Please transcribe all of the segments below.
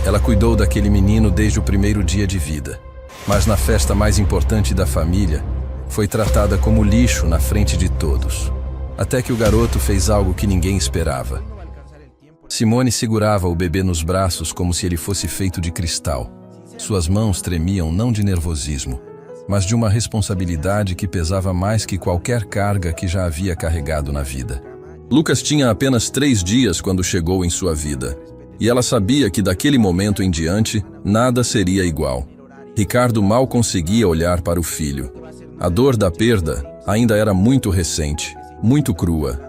Ela cuidou daquele menino desde o primeiro dia de vida. Mas na festa mais importante da família, foi tratada como lixo na frente de todos. Até que o garoto fez algo que ninguém esperava. Simone segurava o bebê nos braços como se ele fosse feito de cristal. Suas mãos tremiam não de nervosismo, mas de uma responsabilidade que pesava mais que qualquer carga que já havia carregado na vida. Lucas tinha apenas 3 dias quando chegou em sua vida, e ela sabia que daquele momento em diante, nada seria igual. Ricardo mal conseguia olhar para o filho. A dor da perda ainda era muito recente, muito crua.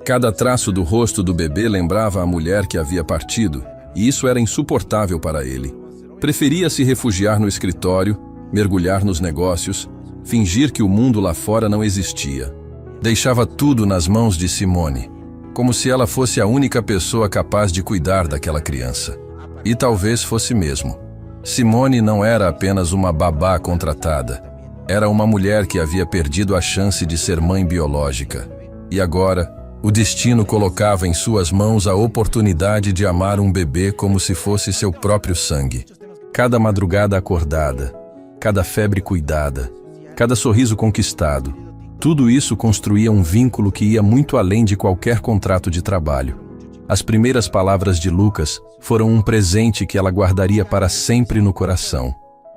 Cada traço do rosto do bebê lembrava a mulher que havia partido, e isso era insuportável para ele. Preferia se refugiar no escritório, mergulhar nos negócios, fingir que o mundo lá fora não existia. Deixava tudo nas mãos de Simone, como se ela fosse a única pessoa capaz de cuidar daquela criança. E talvez fosse mesmo. Simone não era apenas uma babá contratada. Era uma mulher que havia perdido a chance de ser mãe biológica. E agora, o destino colocava em suas mãos a oportunidade de amar um bebê como se fosse seu próprio sangue. Cada madrugada acordada, cada febre cuidada, cada sorriso conquistado, tudo isso construía um vínculo que ia muito além de qualquer contrato de trabalho. As primeiras palavras de Lucas foram um presente que ela guardaria para sempre no coração.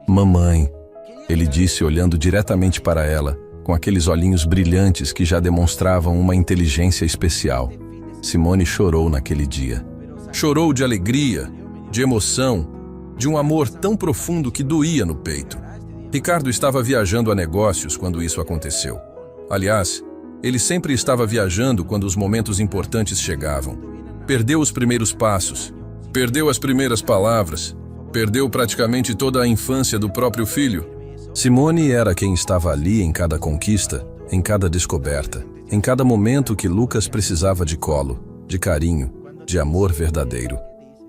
"Mamãe", ele disse olhando diretamente para ela, com aqueles olhinhos brilhantes que já demonstravam uma inteligência especial. Simone chorou naquele dia. Chorou de alegria, de emoção, de um amor tão profundo que doía no peito. Ricardo estava viajando a negócios quando isso aconteceu. Aliás, ele sempre estava viajando quando os momentos importantes chegavam. Perdeu os primeiros passos, perdeu as primeiras palavras, perdeu praticamente toda a infância do próprio filho. Simone era quem estava ali em cada conquista, em cada descoberta, em cada momento que Lucas precisava de colo, de carinho, de amor verdadeiro.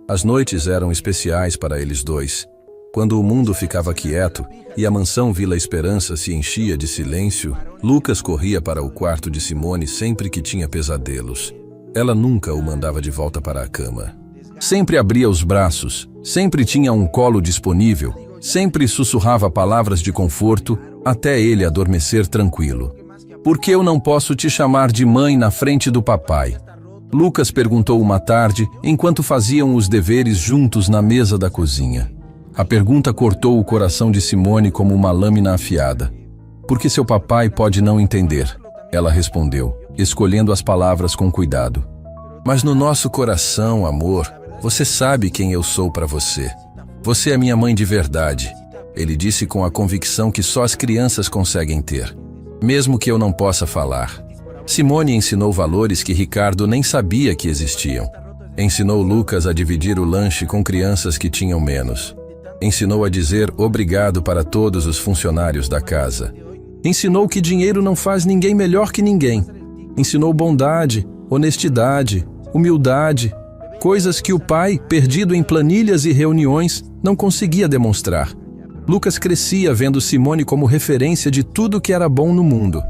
As noites eram especiais para eles dois. Quando o mundo ficava quieto e a mansão Vila Esperança se enchia de silêncio, Lucas corria para o quarto de Simone sempre que tinha pesadelos. Ela nunca o mandava de volta para a cama. Sempre abria os braços, sempre tinha um colo disponível, sempre sussurrava palavras de conforto até ele adormecer tranquilo. "Por que eu não posso te chamar de mãe na frente do papai?" Lucas perguntou uma tarde, enquanto faziam os deveres juntos na mesa da cozinha. A pergunta cortou o coração de Simone como uma lâmina afiada. "Porque seu papai pode não entender", ela respondeu, escolhendo as palavras com cuidado. "Mas no nosso coração, amor, você sabe quem eu sou para você. Você é minha mãe de verdade", ele disse com a convicção que só as crianças conseguem ter. "Mesmo que eu não possa falar." Simone ensinou valores que Ricardo nem sabia que existiam. Ensinou Lucas a dividir o lanche com crianças que tinham menos. Ensinou a dizer obrigado para todos os funcionários da casa. Ensinou que dinheiro não faz ninguém melhor que ninguém. Ensinou bondade, honestidade, humildade, coisas que o pai, perdido em planilhas e reuniões, não conseguia demonstrar. Lucas crescia vendo Simone como referência de tudo que era bom no mundo.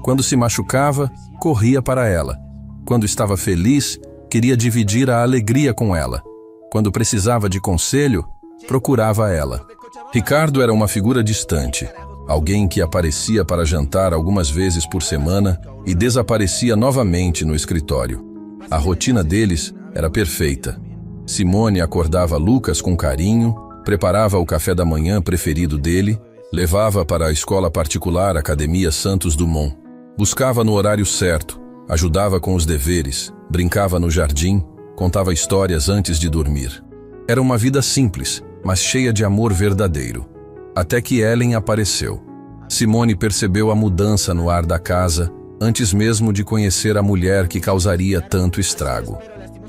Quando se machucava, corria para ela. Quando estava feliz, queria dividir a alegria com ela. Quando precisava de conselho, procurava ela. Ricardo era uma figura distante, alguém que aparecia para jantar algumas vezes por semana e desaparecia novamente no escritório. A rotina deles era perfeita. Simone acordava Lucas com carinho, preparava o café da manhã preferido dele, levava para a escola particular Academia Santos Dumont, buscava no horário certo, ajudava com os deveres, brincava no jardim, contava histórias antes de dormir. Era uma vida simples, mas cheia de amor verdadeiro. Até que Ellen apareceu. Simone percebeu a mudança no ar da casa, antes mesmo de conhecer a mulher que causaria tanto estrago.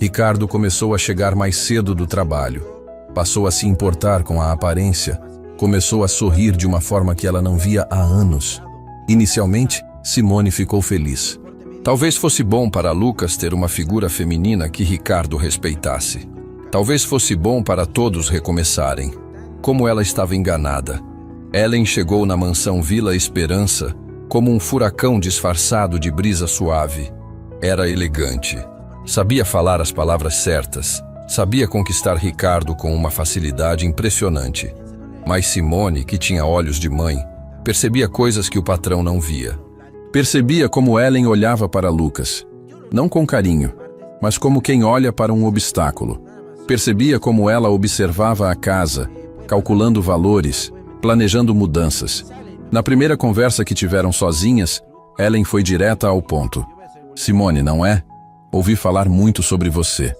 Ricardo começou a chegar mais cedo do trabalho. Passou a se importar com a aparência. Começou a sorrir de uma forma que ela não via há anos. Inicialmente, Simone ficou feliz. Talvez fosse bom para Lucas ter uma figura feminina que Ricardo respeitasse. Talvez fosse bom para todos recomeçarem. Como ela estava enganada. Ellen chegou na mansão Vila Esperança como um furacão disfarçado de brisa suave. Era elegante. Sabia falar as palavras certas. Sabia conquistar Ricardo com uma facilidade impressionante. Mas Simone, que tinha olhos de mãe, percebia coisas que o patrão não via. Percebia como Ellen olhava para Lucas, não com carinho, mas como quem olha para um obstáculo. Percebia como ela observava a casa, calculando valores, planejando mudanças. Na primeira conversa que tiveram sozinhas, Ellen foi direta ao ponto. Simone, não é? Ouvi falar muito sobre você,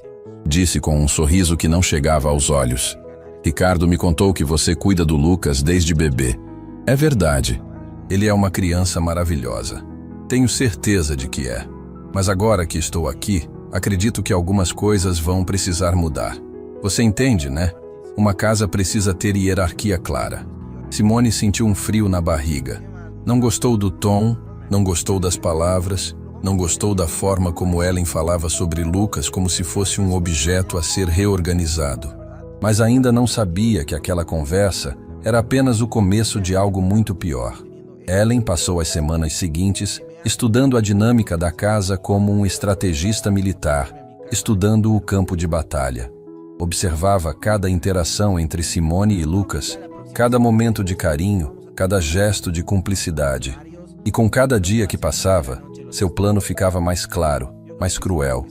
disse com um sorriso que não chegava aos olhos. Ricardo me contou que você cuida do Lucas desde bebê. É verdade. Ele é uma criança maravilhosa. Tenho certeza de que é. Mas agora que estou aqui, acredito que algumas coisas vão precisar mudar. Você entende, né? Uma casa precisa ter hierarquia clara. Simone sentiu um frio na barriga. Não gostou do tom, não gostou das palavras, não gostou da forma como Ellen falava sobre Lucas como se fosse um objeto a ser reorganizado. Mas ainda não sabia que aquela conversa era apenas o começo de algo muito pior. Ellen passou as semanas seguintes estudando a dinâmica da casa como um estrategista militar, estudando o campo de batalha. Observava cada interação entre Simone e Lucas, cada momento de carinho, cada gesto de cumplicidade. E com cada dia que passava, seu plano ficava mais claro, mais cruel.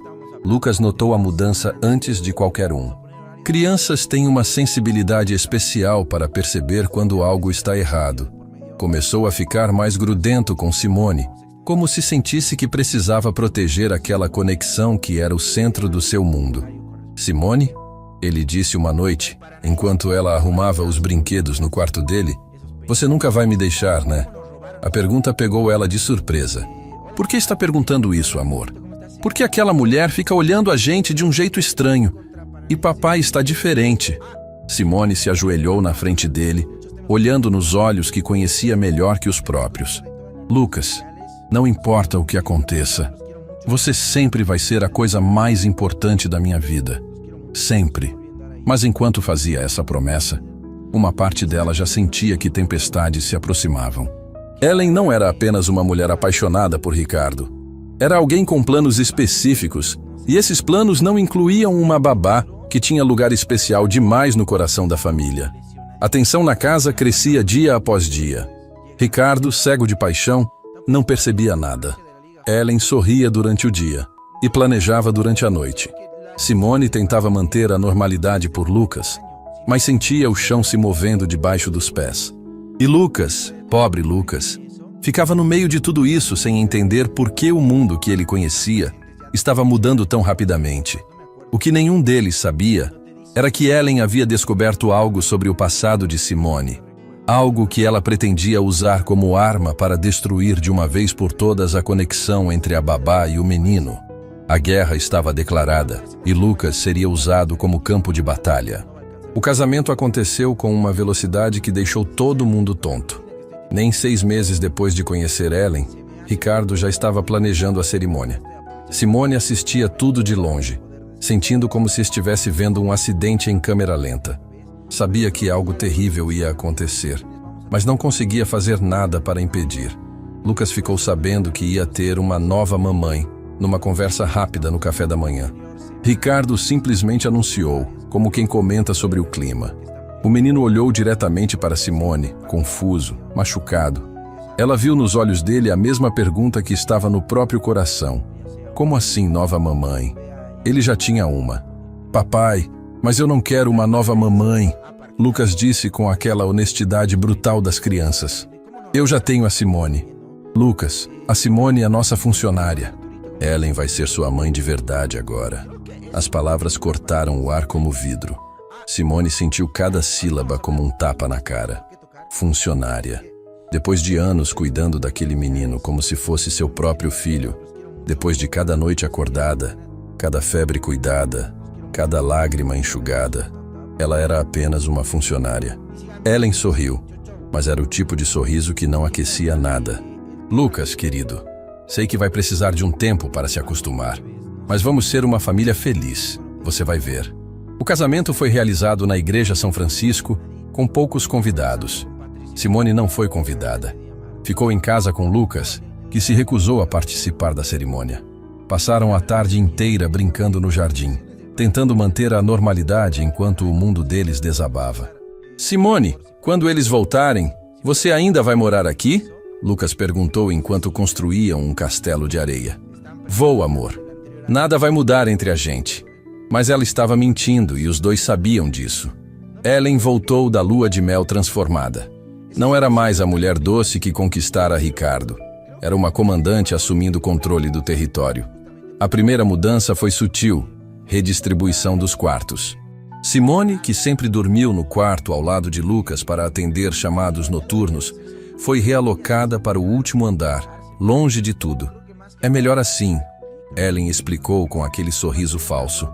Lucas notou a mudança antes de qualquer um. Crianças têm uma sensibilidade especial para perceber quando algo está errado. Começou a ficar mais grudento com Simone, como se sentisse que precisava proteger aquela conexão que era o centro do seu mundo. Simone? Ele disse uma noite, enquanto ela arrumava os brinquedos no quarto dele. Você nunca vai me deixar, né? A pergunta pegou ela de surpresa. Por que está perguntando isso, amor? Porque aquela mulher fica olhando a gente de um jeito estranho. E papai está diferente. Simone se ajoelhou na frente dele, olhando nos olhos que conhecia melhor que os próprios. Lucas, não importa o que aconteça, você sempre vai ser a coisa mais importante da minha vida. Sempre. Mas enquanto fazia essa promessa, uma parte dela já sentia que tempestades se aproximavam. Ellen não era apenas uma mulher apaixonada por Ricardo. Era alguém com planos específicos, e esses planos não incluíam uma babá que tinha lugar especial demais no coração da família. A tensão na casa crescia dia após dia. Ricardo, cego de paixão, não percebia nada. Ellen sorria durante o dia e planejava durante a noite. Simone tentava manter a normalidade por Lucas, mas sentia o chão se movendo debaixo dos pés. E Lucas, pobre Lucas, ficava no meio de tudo isso sem entender por que o mundo que ele conhecia estava mudando tão rapidamente. O que nenhum deles sabia era que Ellen havia descoberto algo sobre o passado de Simone, algo que ela pretendia usar como arma para destruir de uma vez por todas a conexão entre a babá e o menino. A guerra estava declarada e Lucas seria usado como campo de batalha. O casamento aconteceu com uma velocidade que deixou todo mundo tonto. Nem 6 meses depois de conhecer Ellen, Ricardo já estava planejando a cerimônia. Simone assistia tudo de longe, sentindo como se estivesse vendo um acidente em câmera lenta. Sabia que algo terrível ia acontecer, mas não conseguia fazer nada para impedir. Lucas ficou sabendo que ia ter uma nova mamãe, numa conversa rápida no café da manhã. Ricardo simplesmente anunciou, como quem comenta sobre o clima. O menino olhou diretamente para Simone, confuso, machucado. Ela viu nos olhos dele a mesma pergunta que estava no próprio coração. Como assim, nova mamãe? Ele já tinha uma. Papai, mas eu não quero uma nova mamãe, Lucas disse com aquela honestidade brutal das crianças. Eu já tenho a Simone. Lucas, a Simone é a nossa funcionária. Ellen vai ser sua mãe de verdade agora. As palavras cortaram o ar como vidro. Simone sentiu cada sílaba como um tapa na cara. Funcionária. Depois de anos cuidando daquele menino como se fosse seu próprio filho, depois de cada noite acordada, cada febre cuidada, cada lágrima enxugada, ela era apenas uma funcionária. Ellen sorriu, mas era o tipo de sorriso que não aquecia nada. Lucas, querido, sei que vai precisar de um tempo para se acostumar, mas vamos ser uma família feliz, você vai ver. O casamento foi realizado na Igreja São Francisco, com poucos convidados. Simone não foi convidada. Ficou em casa com Lucas, que se recusou a participar da cerimônia. Passaram a tarde inteira brincando no jardim. tentando manter a normalidade enquanto o mundo deles desabava. Simone, quando eles voltarem, você ainda vai morar aqui? Lucas perguntou enquanto construíam um castelo de areia. Vou, amor. Nada vai mudar entre a gente. Mas ela estava mentindo e os dois sabiam disso. Ellen voltou da lua de mel transformada. Não era mais a mulher doce que conquistara Ricardo. Era uma comandante assumindo o controle do território. A primeira mudança foi sutil, redistribuição dos quartos. Simone, que sempre dormiu no quarto ao lado de Lucas para atender chamados noturnos, foi realocada para o último andar, longe de tudo. É melhor assim, Ellen explicou com aquele sorriso falso.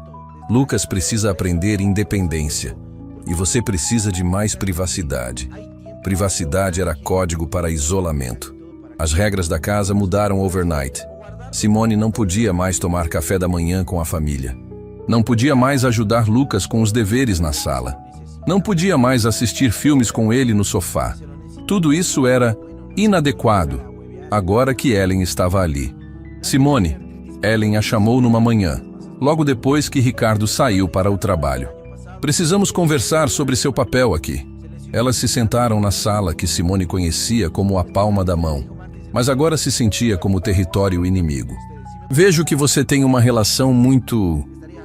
Lucas precisa aprender independência. E você precisa de mais privacidade. Privacidade era código para isolamento. As regras da casa mudaram overnight. Simone não podia mais tomar café da manhã com a família. Não podia mais ajudar Lucas com os deveres na sala. Não podia mais assistir filmes com ele no sofá. Tudo isso era inadequado, agora que Ellen estava ali. Simone, Ellen a chamou numa manhã, logo depois que Ricardo saiu para o trabalho. Precisamos conversar sobre seu papel aqui. Elas se sentaram na sala que Simone conhecia como a palma da mão, mas agora se sentia como território inimigo. Vejo que você tem uma relação muito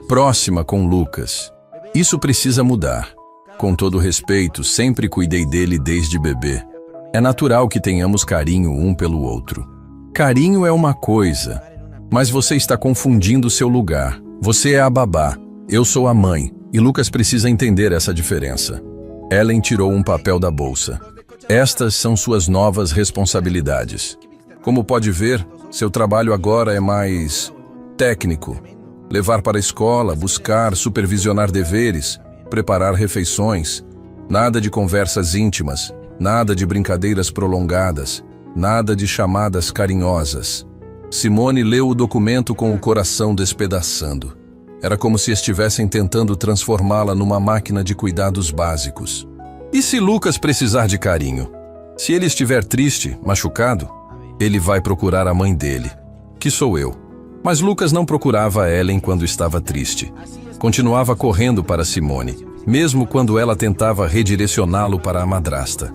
próxima com Lucas. Isso precisa mudar. Com todo respeito, sempre cuidei dele desde bebê. É natural que tenhamos carinho um pelo outro. Carinho é uma coisa, mas você está confundindo seu lugar. Você é a babá, eu sou a mãe, e Lucas precisa entender essa diferença. Ellen tirou um papel da bolsa. Estas são suas novas responsabilidades. Como pode ver, seu trabalho agora é mais técnico. Levar para a escola, buscar, supervisionar deveres, preparar refeições. Nada de conversas íntimas, nada de brincadeiras prolongadas, nada de chamadas carinhosas. Simone leu o documento com o coração despedaçando. Era como se estivessem tentando transformá-la numa máquina de cuidados básicos. E se Lucas precisar de carinho? Se ele estiver triste, machucado, ele vai procurar a mãe dele, que sou eu. Mas Lucas não procurava Ellen quando estava triste. Continuava correndo para Simone, mesmo quando ela tentava redirecioná-lo para a madrasta.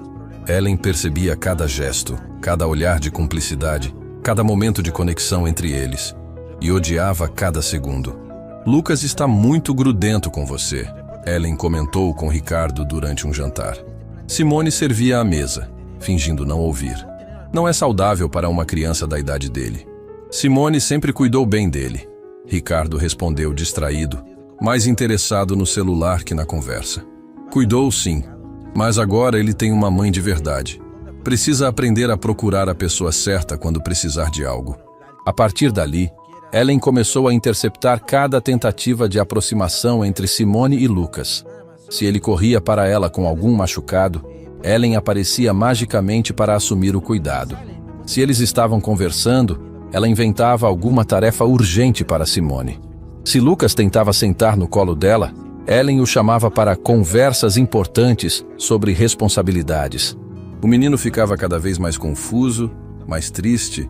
Ellen percebia cada gesto, cada olhar de cumplicidade, cada momento de conexão entre eles, e odiava cada segundo. Lucas está muito grudento com você, Ellen comentou com Ricardo durante um jantar. Simone servia à mesa, fingindo não ouvir. Não é saudável para uma criança da idade dele. Simone sempre cuidou bem dele. Ricardo respondeu distraído, mais interessado no celular que na conversa. Cuidou sim, mas agora ele tem uma mãe de verdade. Precisa aprender a procurar a pessoa certa quando precisar de algo. A partir dali, Ellen começou a interceptar cada tentativa de aproximação entre Simone e Lucas. Se ele corria para ela com algum machucado, Ellen aparecia magicamente para assumir o cuidado. Se eles estavam conversando, ela inventava alguma tarefa urgente para Simone. Se Lucas tentava sentar no colo dela, Ellen o chamava para conversas importantes sobre responsabilidades. O menino ficava cada vez mais confuso, mais triste.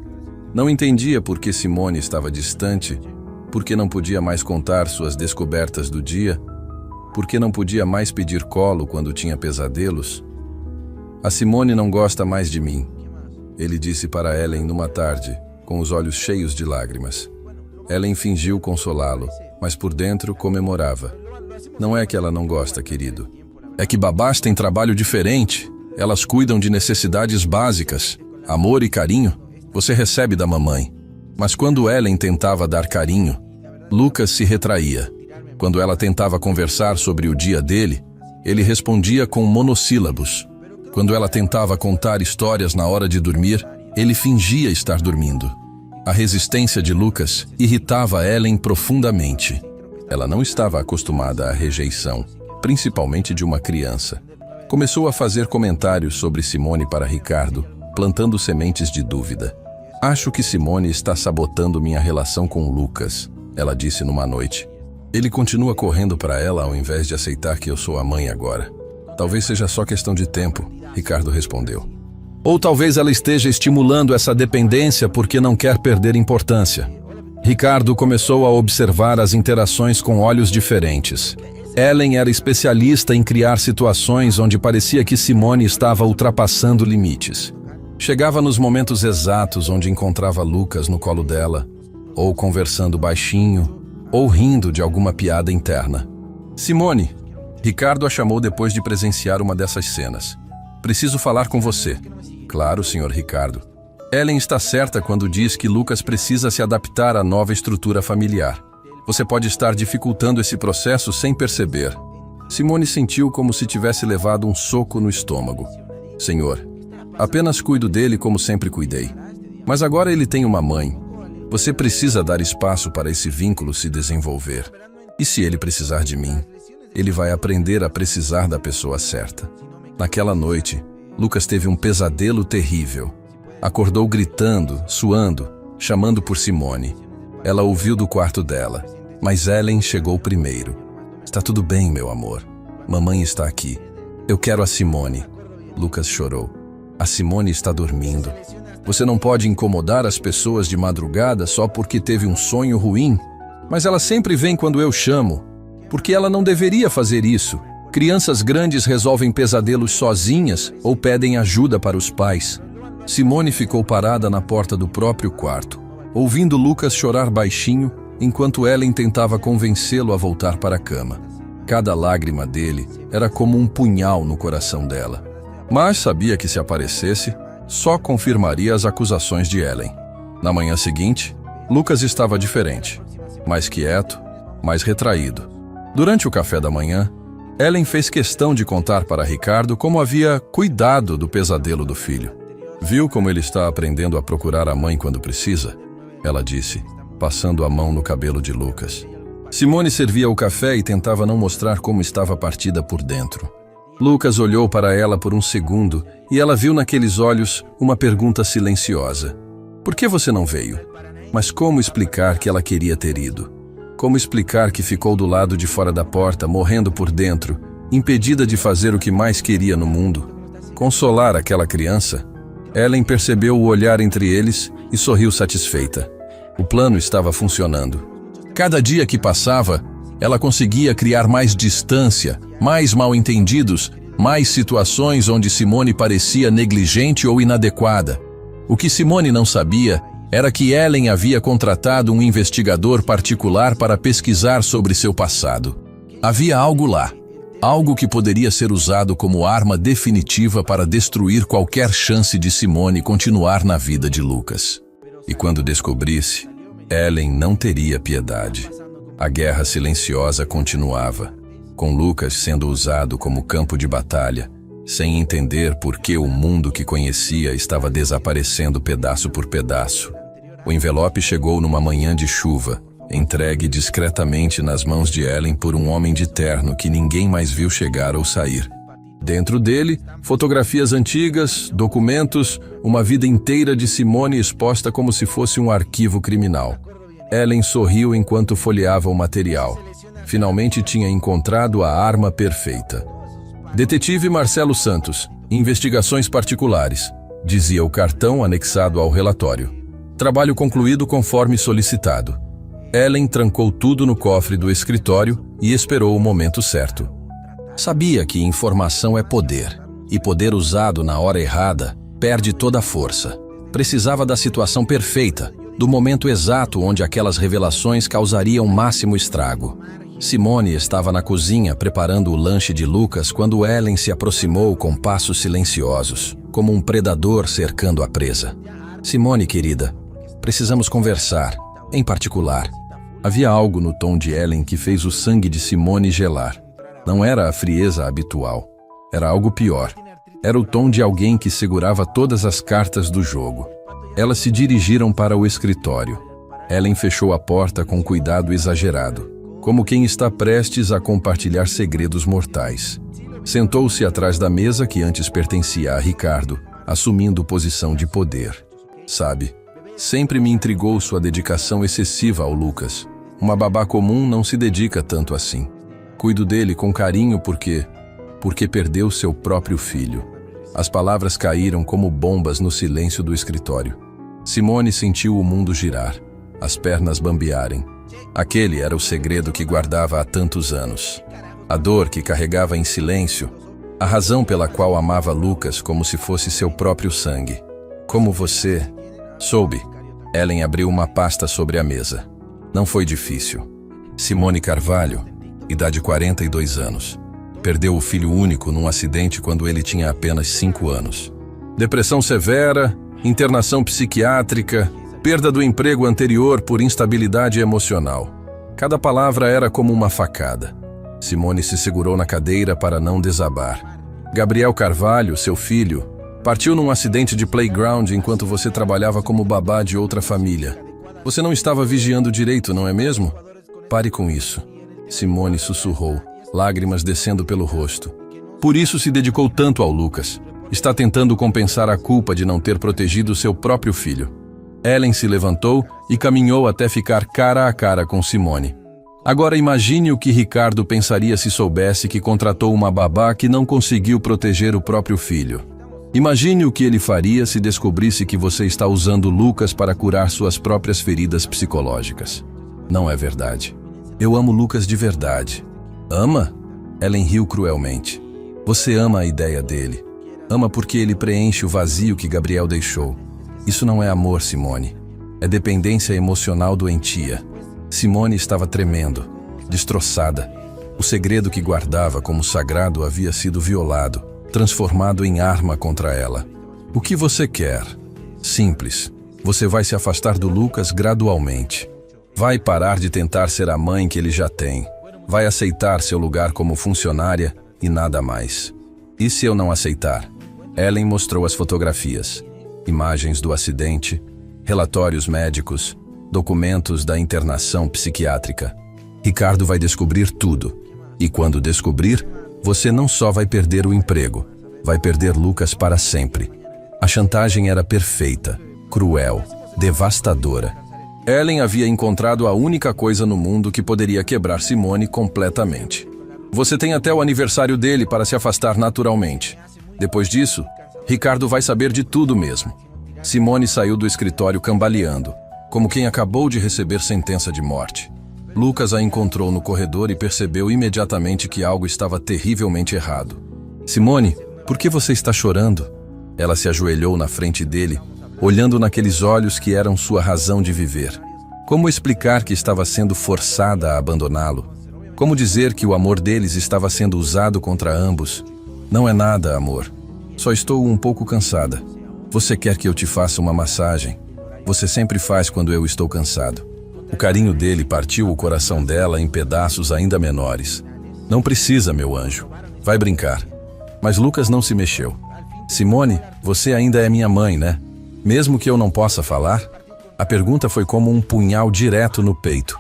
Não entendia por que Simone estava distante, por que não podia mais contar suas descobertas do dia, por que não podia mais pedir colo quando tinha pesadelos. A Simone não gosta mais de mim, ele disse para Ellen numa tarde, com os olhos cheios de lágrimas. Ellen fingiu consolá-lo, mas por dentro comemorava. Não é que ela não gosta, querido. É que babás têm trabalho diferente. Elas cuidam de necessidades básicas, amor e carinho. Você recebe da mamãe. Mas quando Ellen tentava dar carinho, Lucas se retraía. Quando ela tentava conversar sobre o dia dele, ele respondia com monossílabos. Quando ela tentava contar histórias na hora de dormir, ele fingia estar dormindo. A resistência de Lucas irritava Ellen profundamente. Ela não estava acostumada à rejeição, principalmente de uma criança. Começou a fazer comentários sobre Simone para Ricardo, plantando sementes de dúvida. Acho que Simone está sabotando minha relação com Lucas, ela disse numa noite. Ele continua correndo para ela ao invés de aceitar que eu sou a mãe agora. Talvez seja só questão de tempo, Ricardo respondeu. Ou talvez ela esteja estimulando essa dependência porque não quer perder importância. Ricardo começou a observar as interações com olhos diferentes. Ellen era especialista em criar situações onde parecia que Simone estava ultrapassando limites. Chegava nos momentos exatos onde encontrava Lucas no colo dela, ou conversando baixinho, ou rindo de alguma piada interna. Simone, Ricardo a chamou depois de presenciar uma dessas cenas. Preciso falar com você. Claro, Sr. Ricardo. Ellen está certa quando diz que Lucas precisa se adaptar à nova estrutura familiar. Você pode estar dificultando esse processo sem perceber. Simone sentiu como se tivesse levado um soco no estômago. Senhor, apenas cuido dele como sempre cuidei. Mas agora ele tem uma mãe. Você precisa dar espaço para esse vínculo se desenvolver. E se ele precisar de mim, ele vai aprender a precisar da pessoa certa. Naquela noite, Lucas teve um pesadelo terrível. Acordou gritando, suando, chamando por Simone. Ela ouviu do quarto dela, mas Ellen chegou primeiro. Está tudo bem, meu amor. Mamãe está aqui. Eu quero a Simone. Lucas chorou. A Simone está dormindo. Você não pode incomodar as pessoas de madrugada só porque teve um sonho ruim. Mas ela sempre vem quando eu chamo. Porque ela não deveria fazer isso. Crianças grandes resolvem pesadelos sozinhas ou pedem ajuda para os pais. Simone ficou parada na porta do próprio quarto, ouvindo Lucas chorar baixinho, enquanto Ellen tentava convencê-lo a voltar para a cama. Cada lágrima dele era como um punhal no coração dela. Mas sabia que se aparecesse, só confirmaria as acusações de Ellen. Na manhã seguinte, Lucas estava diferente, mais quieto, mais retraído. Durante o café da manhã, Ellen fez questão de contar para Ricardo como havia cuidado do pesadelo do filho. Viu como ele está aprendendo a procurar a mãe quando precisa? Ela disse, passando a mão no cabelo de Lucas. Simone servia o café e tentava não mostrar como estava partida por dentro. Lucas olhou para ela por um segundo e ela viu naqueles olhos uma pergunta silenciosa. Por que você não veio? Mas como explicar que ela queria ter ido? Como explicar que ficou do lado de fora da porta, morrendo por dentro, impedida de fazer o que mais queria no mundo? Consolar aquela criança? Ellen percebeu o olhar entre eles e sorriu satisfeita. O plano estava funcionando. Cada dia que passava, ela conseguia criar mais distância, mais mal-entendidos, mais situações onde Simone parecia negligente ou inadequada. O que Simone não sabia era que Ellen havia contratado um investigador particular para pesquisar sobre seu passado. Havia algo lá, algo que poderia ser usado como arma definitiva para destruir qualquer chance de Simone continuar na vida de Lucas. E quando descobrisse, Ellen não teria piedade. A guerra silenciosa continuava, com Lucas sendo usado como campo de batalha, sem entender por que o mundo que conhecia estava desaparecendo pedaço por pedaço. O envelope chegou numa manhã de chuva, entregue discretamente nas mãos de Ellen por um homem de terno que ninguém mais viu chegar ou sair. Dentro dele, fotografias antigas, documentos, uma vida inteira de Simone exposta como se fosse um arquivo criminal. Ellen sorriu enquanto folheava o material. Finalmente tinha encontrado a arma perfeita. Detetive Marcelo Santos, investigações particulares, dizia o cartão anexado ao relatório. Trabalho concluído conforme solicitado. Ellen trancou tudo no cofre do escritório e esperou o momento certo. Sabia que informação é poder, e poder usado na hora errada perde toda a força. Precisava da situação perfeita, do momento exato onde aquelas revelações causariam máximo estrago. Simone estava na cozinha preparando o lanche de Lucas quando Ellen se aproximou com passos silenciosos, como um predador cercando a presa. Simone, querida, precisamos conversar, em particular. Havia algo no tom de Ellen que fez o sangue de Simone gelar. Não era a frieza habitual. Era algo pior. Era o tom de alguém que segurava todas as cartas do jogo. Elas se dirigiram para o escritório. Ellen fechou a porta com cuidado exagerado, como quem está prestes a compartilhar segredos mortais. Sentou-se atrás da mesa que antes pertencia a Ricardo, assumindo posição de poder. Sabe, sempre me intrigou sua dedicação excessiva ao Lucas. Uma babá comum não se dedica tanto assim. Cuido dele com carinho porque perdeu seu próprio filho. As palavras caíram como bombas no silêncio do escritório. Simone sentiu o mundo girar. as pernas bambearem. Aquele era o segredo que guardava há tantos anos. A dor que carregava em silêncio, a razão pela qual amava Lucas como se fosse seu próprio sangue. Como você soube? Ellen abriu uma pasta sobre a mesa. Não foi difícil. Simone Carvalho, idade 42 anos. Perdeu o filho único num acidente quando ele tinha apenas 5 anos. Depressão severa, internação psiquiátrica, perda do emprego anterior por instabilidade emocional. Cada palavra era como uma facada. Simone se segurou na cadeira para não desabar. Gabriel Carvalho, seu filho, partiu num acidente de playground enquanto você trabalhava como babá de outra família. Você não estava vigiando direito, não é mesmo? Pare com isso. Simone sussurrou, lágrimas descendo pelo rosto. Por isso se dedicou tanto ao Lucas. Está tentando compensar a culpa de não ter protegido seu próprio filho. Ellen se levantou e caminhou até ficar cara a cara com Simone. Agora imagine o que Ricardo pensaria se soubesse que contratou uma babá que não conseguiu proteger o próprio filho. Imagine o que ele faria se descobrisse que você está usando Lucas para curar suas próprias feridas psicológicas. Não é verdade. Eu amo Lucas de verdade. Ama? Ellen riu cruelmente. Você ama a ideia dele. Ama porque ele preenche o vazio que Gabriel deixou. Isso não é amor, Simone. É dependência emocional doentia. Simone estava tremendo, destroçada. O segredo que guardava como sagrado havia sido violado, transformado em arma contra ela. O que você quer? Simples. Você vai se afastar do Lucas gradualmente. Vai parar de tentar ser a mãe que ele já tem. Vai aceitar seu lugar como funcionária e nada mais. E se eu não aceitar? Ellen mostrou as fotografias, imagens do acidente, relatórios médicos, documentos da internação psiquiátrica. Ricardo vai descobrir tudo. E quando descobrir, você não só vai perder o emprego, vai perder Lucas para sempre. A chantagem era perfeita, cruel, devastadora. Ellen havia encontrado a única coisa no mundo que poderia quebrar Simone completamente. Você tem até o aniversário dele para se afastar naturalmente. Depois disso, Ricardo vai saber de tudo mesmo. Simone saiu do escritório cambaleando, como quem acabou de receber sentença de morte. Lucas a encontrou no corredor e percebeu imediatamente que algo estava terrivelmente errado. Simone, por que você está chorando? Ela se ajoelhou na frente dele, olhando naqueles olhos que eram sua razão de viver. Como explicar que estava sendo forçada a abandoná-lo? Como dizer que o amor deles estava sendo usado contra ambos? Não é nada, amor. Só estou um pouco cansada. Você quer que eu te faça uma massagem? Você sempre faz quando eu estou cansado. O carinho dele partiu o coração dela em pedaços ainda menores. Não precisa, meu anjo. Vai brincar. Mas Lucas não se mexeu. Simone, você ainda é minha mãe, né? Mesmo que eu não possa falar? A pergunta foi como um punhal direto no peito.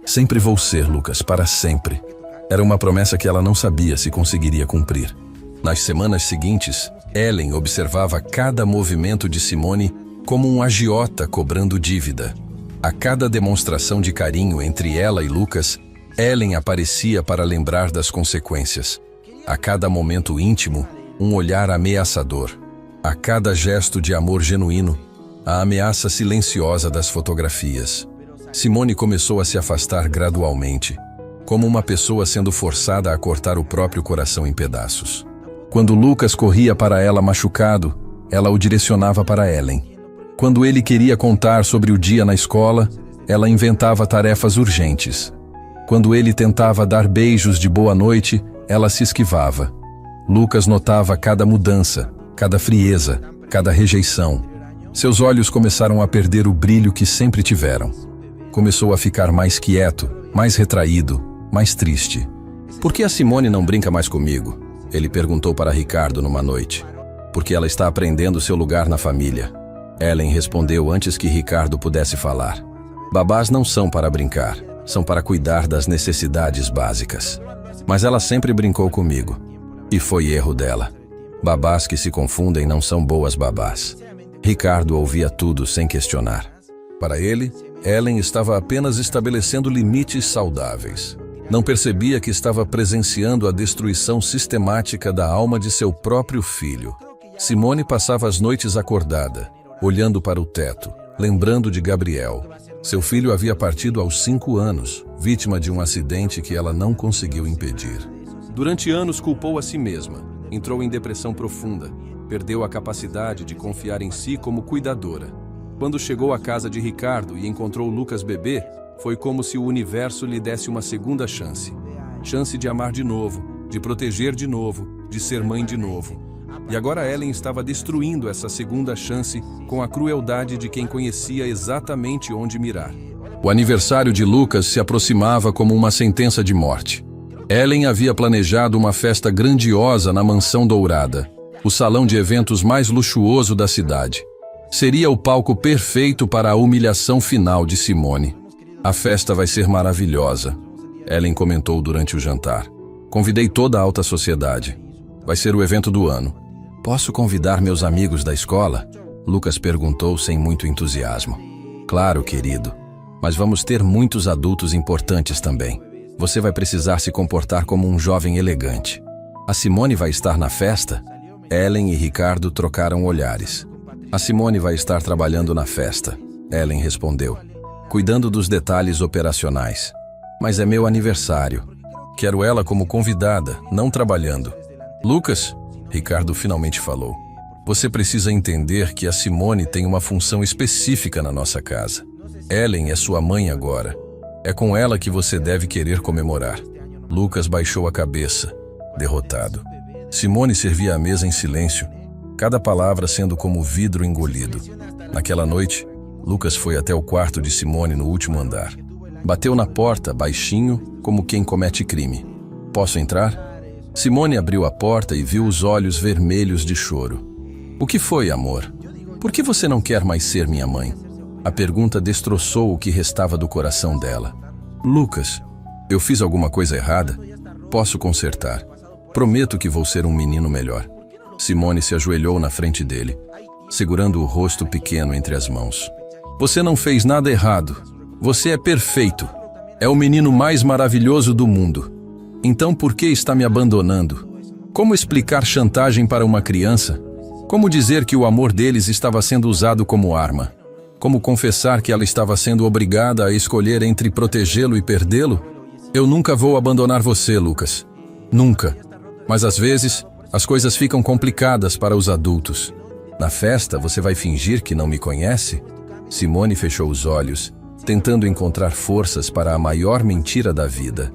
Sempre vou ser, Lucas, para sempre. Era uma promessa que ela não sabia se conseguiria cumprir. Nas semanas seguintes, Ellen observava cada movimento de Simone como um agiota cobrando dívida. A cada demonstração de carinho entre ela e Lucas, Ellen aparecia para lembrar das consequências. A cada momento íntimo, um olhar ameaçador. A cada gesto de amor genuíno, a ameaça silenciosa das fotografias. Simone começou a se afastar gradualmente, como uma pessoa sendo forçada a cortar o próprio coração em pedaços. Quando Lucas corria para ela machucado, ela o direcionava para Ellen. Quando ele queria contar sobre o dia na escola, ela inventava tarefas urgentes. Quando ele tentava dar beijos de boa noite, ela se esquivava. Lucas notava cada mudança, cada frieza, cada rejeição. Seus olhos começaram a perder o brilho que sempre tiveram. Começou a ficar mais quieto, mais retraído, mais triste. Por que a Simone não brinca mais comigo? Ele perguntou para Ricardo numa noite. Porque ela está aprendendo seu lugar na família. Ellen respondeu antes que Ricardo pudesse falar. Babás não são para brincar, são para cuidar das necessidades básicas. Mas ela sempre brincou comigo. E foi erro dela. Babás que se confundem não são boas babás. Ricardo ouvia tudo sem questionar. Para ele, Ellen estava apenas estabelecendo limites saudáveis. Não percebia que estava presenciando a destruição sistemática da alma de seu próprio filho. Simone passava as noites acordada, olhando para o teto, lembrando de Gabriel. Seu filho havia partido aos 5 anos, vítima de um acidente que ela não conseguiu impedir. Durante anos culpou a si mesma, entrou em depressão profunda, perdeu a capacidade de confiar em si como cuidadora. Quando chegou à casa de Ricardo e encontrou Lucas bebê, foi como se o universo lhe desse uma segunda chance. Chance de amar de novo, de proteger de novo, de ser mãe de novo. E agora Ellen estava destruindo essa segunda chance com a crueldade de quem conhecia exatamente onde mirar. O aniversário de Lucas se aproximava como uma sentença de morte. Ellen havia planejado uma festa grandiosa na Mansão Dourada, o salão de eventos mais luxuoso da cidade. Seria o palco perfeito para a humilhação final de Simone. A festa vai ser maravilhosa, Ellen comentou durante o jantar. Convidei toda a alta sociedade. Vai ser o evento do ano. Posso convidar meus amigos da escola? Lucas perguntou sem muito entusiasmo. Claro, querido. Mas vamos ter muitos adultos importantes também. Você vai precisar se comportar como um jovem elegante. A Simone vai estar na festa? Ellen e Ricardo trocaram olhares. A Simone vai estar trabalhando na festa, Ellen respondeu, cuidando dos detalhes operacionais. Mas é meu aniversário. Quero ela como convidada, não trabalhando. Lucas, Ricardo finalmente falou, você precisa entender que a Simone tem uma função específica na nossa casa. Ellen é sua mãe agora. É com ela que você deve querer comemorar. Lucas baixou a cabeça, derrotado. Simone servia a mesa em silêncio, cada palavra sendo como vidro engolido. Naquela noite, Lucas foi até o quarto de Simone no último andar. Bateu na porta, baixinho, como quem comete crime. Posso entrar? Simone abriu a porta e viu os olhos vermelhos de choro. O que foi, amor? Por que você não quer mais ser minha mãe? A pergunta destroçou o que restava do coração dela. Lucas, eu fiz alguma coisa errada? Posso consertar. Prometo que vou ser um menino melhor. Simone se ajoelhou na frente dele, segurando o rosto pequeno entre as mãos. Você não fez nada errado. Você é perfeito. É o menino mais maravilhoso do mundo. Então por que está me abandonando? Como explicar chantagem para uma criança? Como dizer que o amor deles estava sendo usado como arma? Como confessar que ela estava sendo obrigada a escolher entre protegê-lo e perdê-lo? Eu nunca vou abandonar você, Lucas. Nunca. Mas às vezes, as coisas ficam complicadas para os adultos. Na festa, você vai fingir que não me conhece? Simone fechou os olhos, tentando encontrar forças para a maior mentira da vida.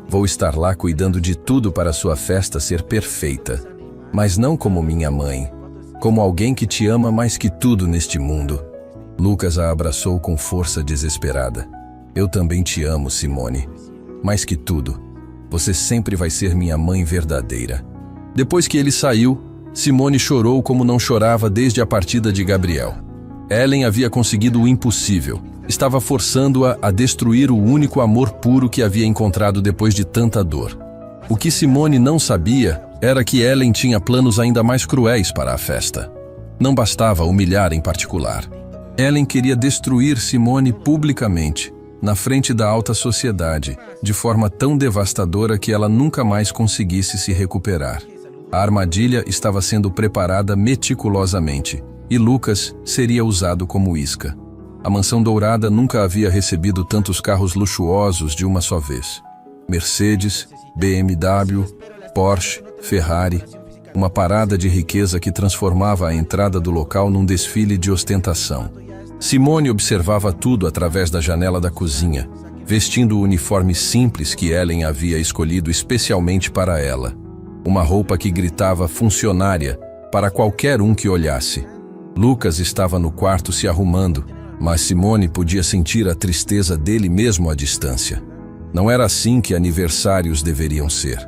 Vou estar lá cuidando de tudo para sua festa ser perfeita. Mas não como minha mãe. Como alguém que te ama mais que tudo neste mundo. Lucas a abraçou com força desesperada. Eu também te amo, Simone. Mais que tudo. Você sempre vai ser minha mãe verdadeira. Depois que ele saiu, Simone chorou como não chorava desde a partida de Gabriel. Ellen havia conseguido o impossível. Estava forçando-a a destruir o único amor puro que havia encontrado depois de tanta dor. O que Simone não sabia era que Ellen tinha planos ainda mais cruéis para a festa. Não bastava humilhar em particular. Ellen queria destruir Simone publicamente, na frente da alta sociedade, de forma tão devastadora que ela nunca mais conseguisse se recuperar. A armadilha estava sendo preparada meticulosamente, e Lucas seria usado como isca. A Mansão Dourada nunca havia recebido tantos carros luxuosos de uma só vez. Mercedes, BMW, Porsche, Ferrari, uma parada de riqueza que transformava a entrada do local num desfile de ostentação. Simone observava tudo através da janela da cozinha, vestindo o uniforme simples que Ellen havia escolhido especialmente para ela. Uma roupa que gritava funcionária para qualquer um que olhasse. Lucas estava no quarto se arrumando, mas Simone podia sentir a tristeza dele mesmo à distância. Não era assim que aniversários deveriam ser.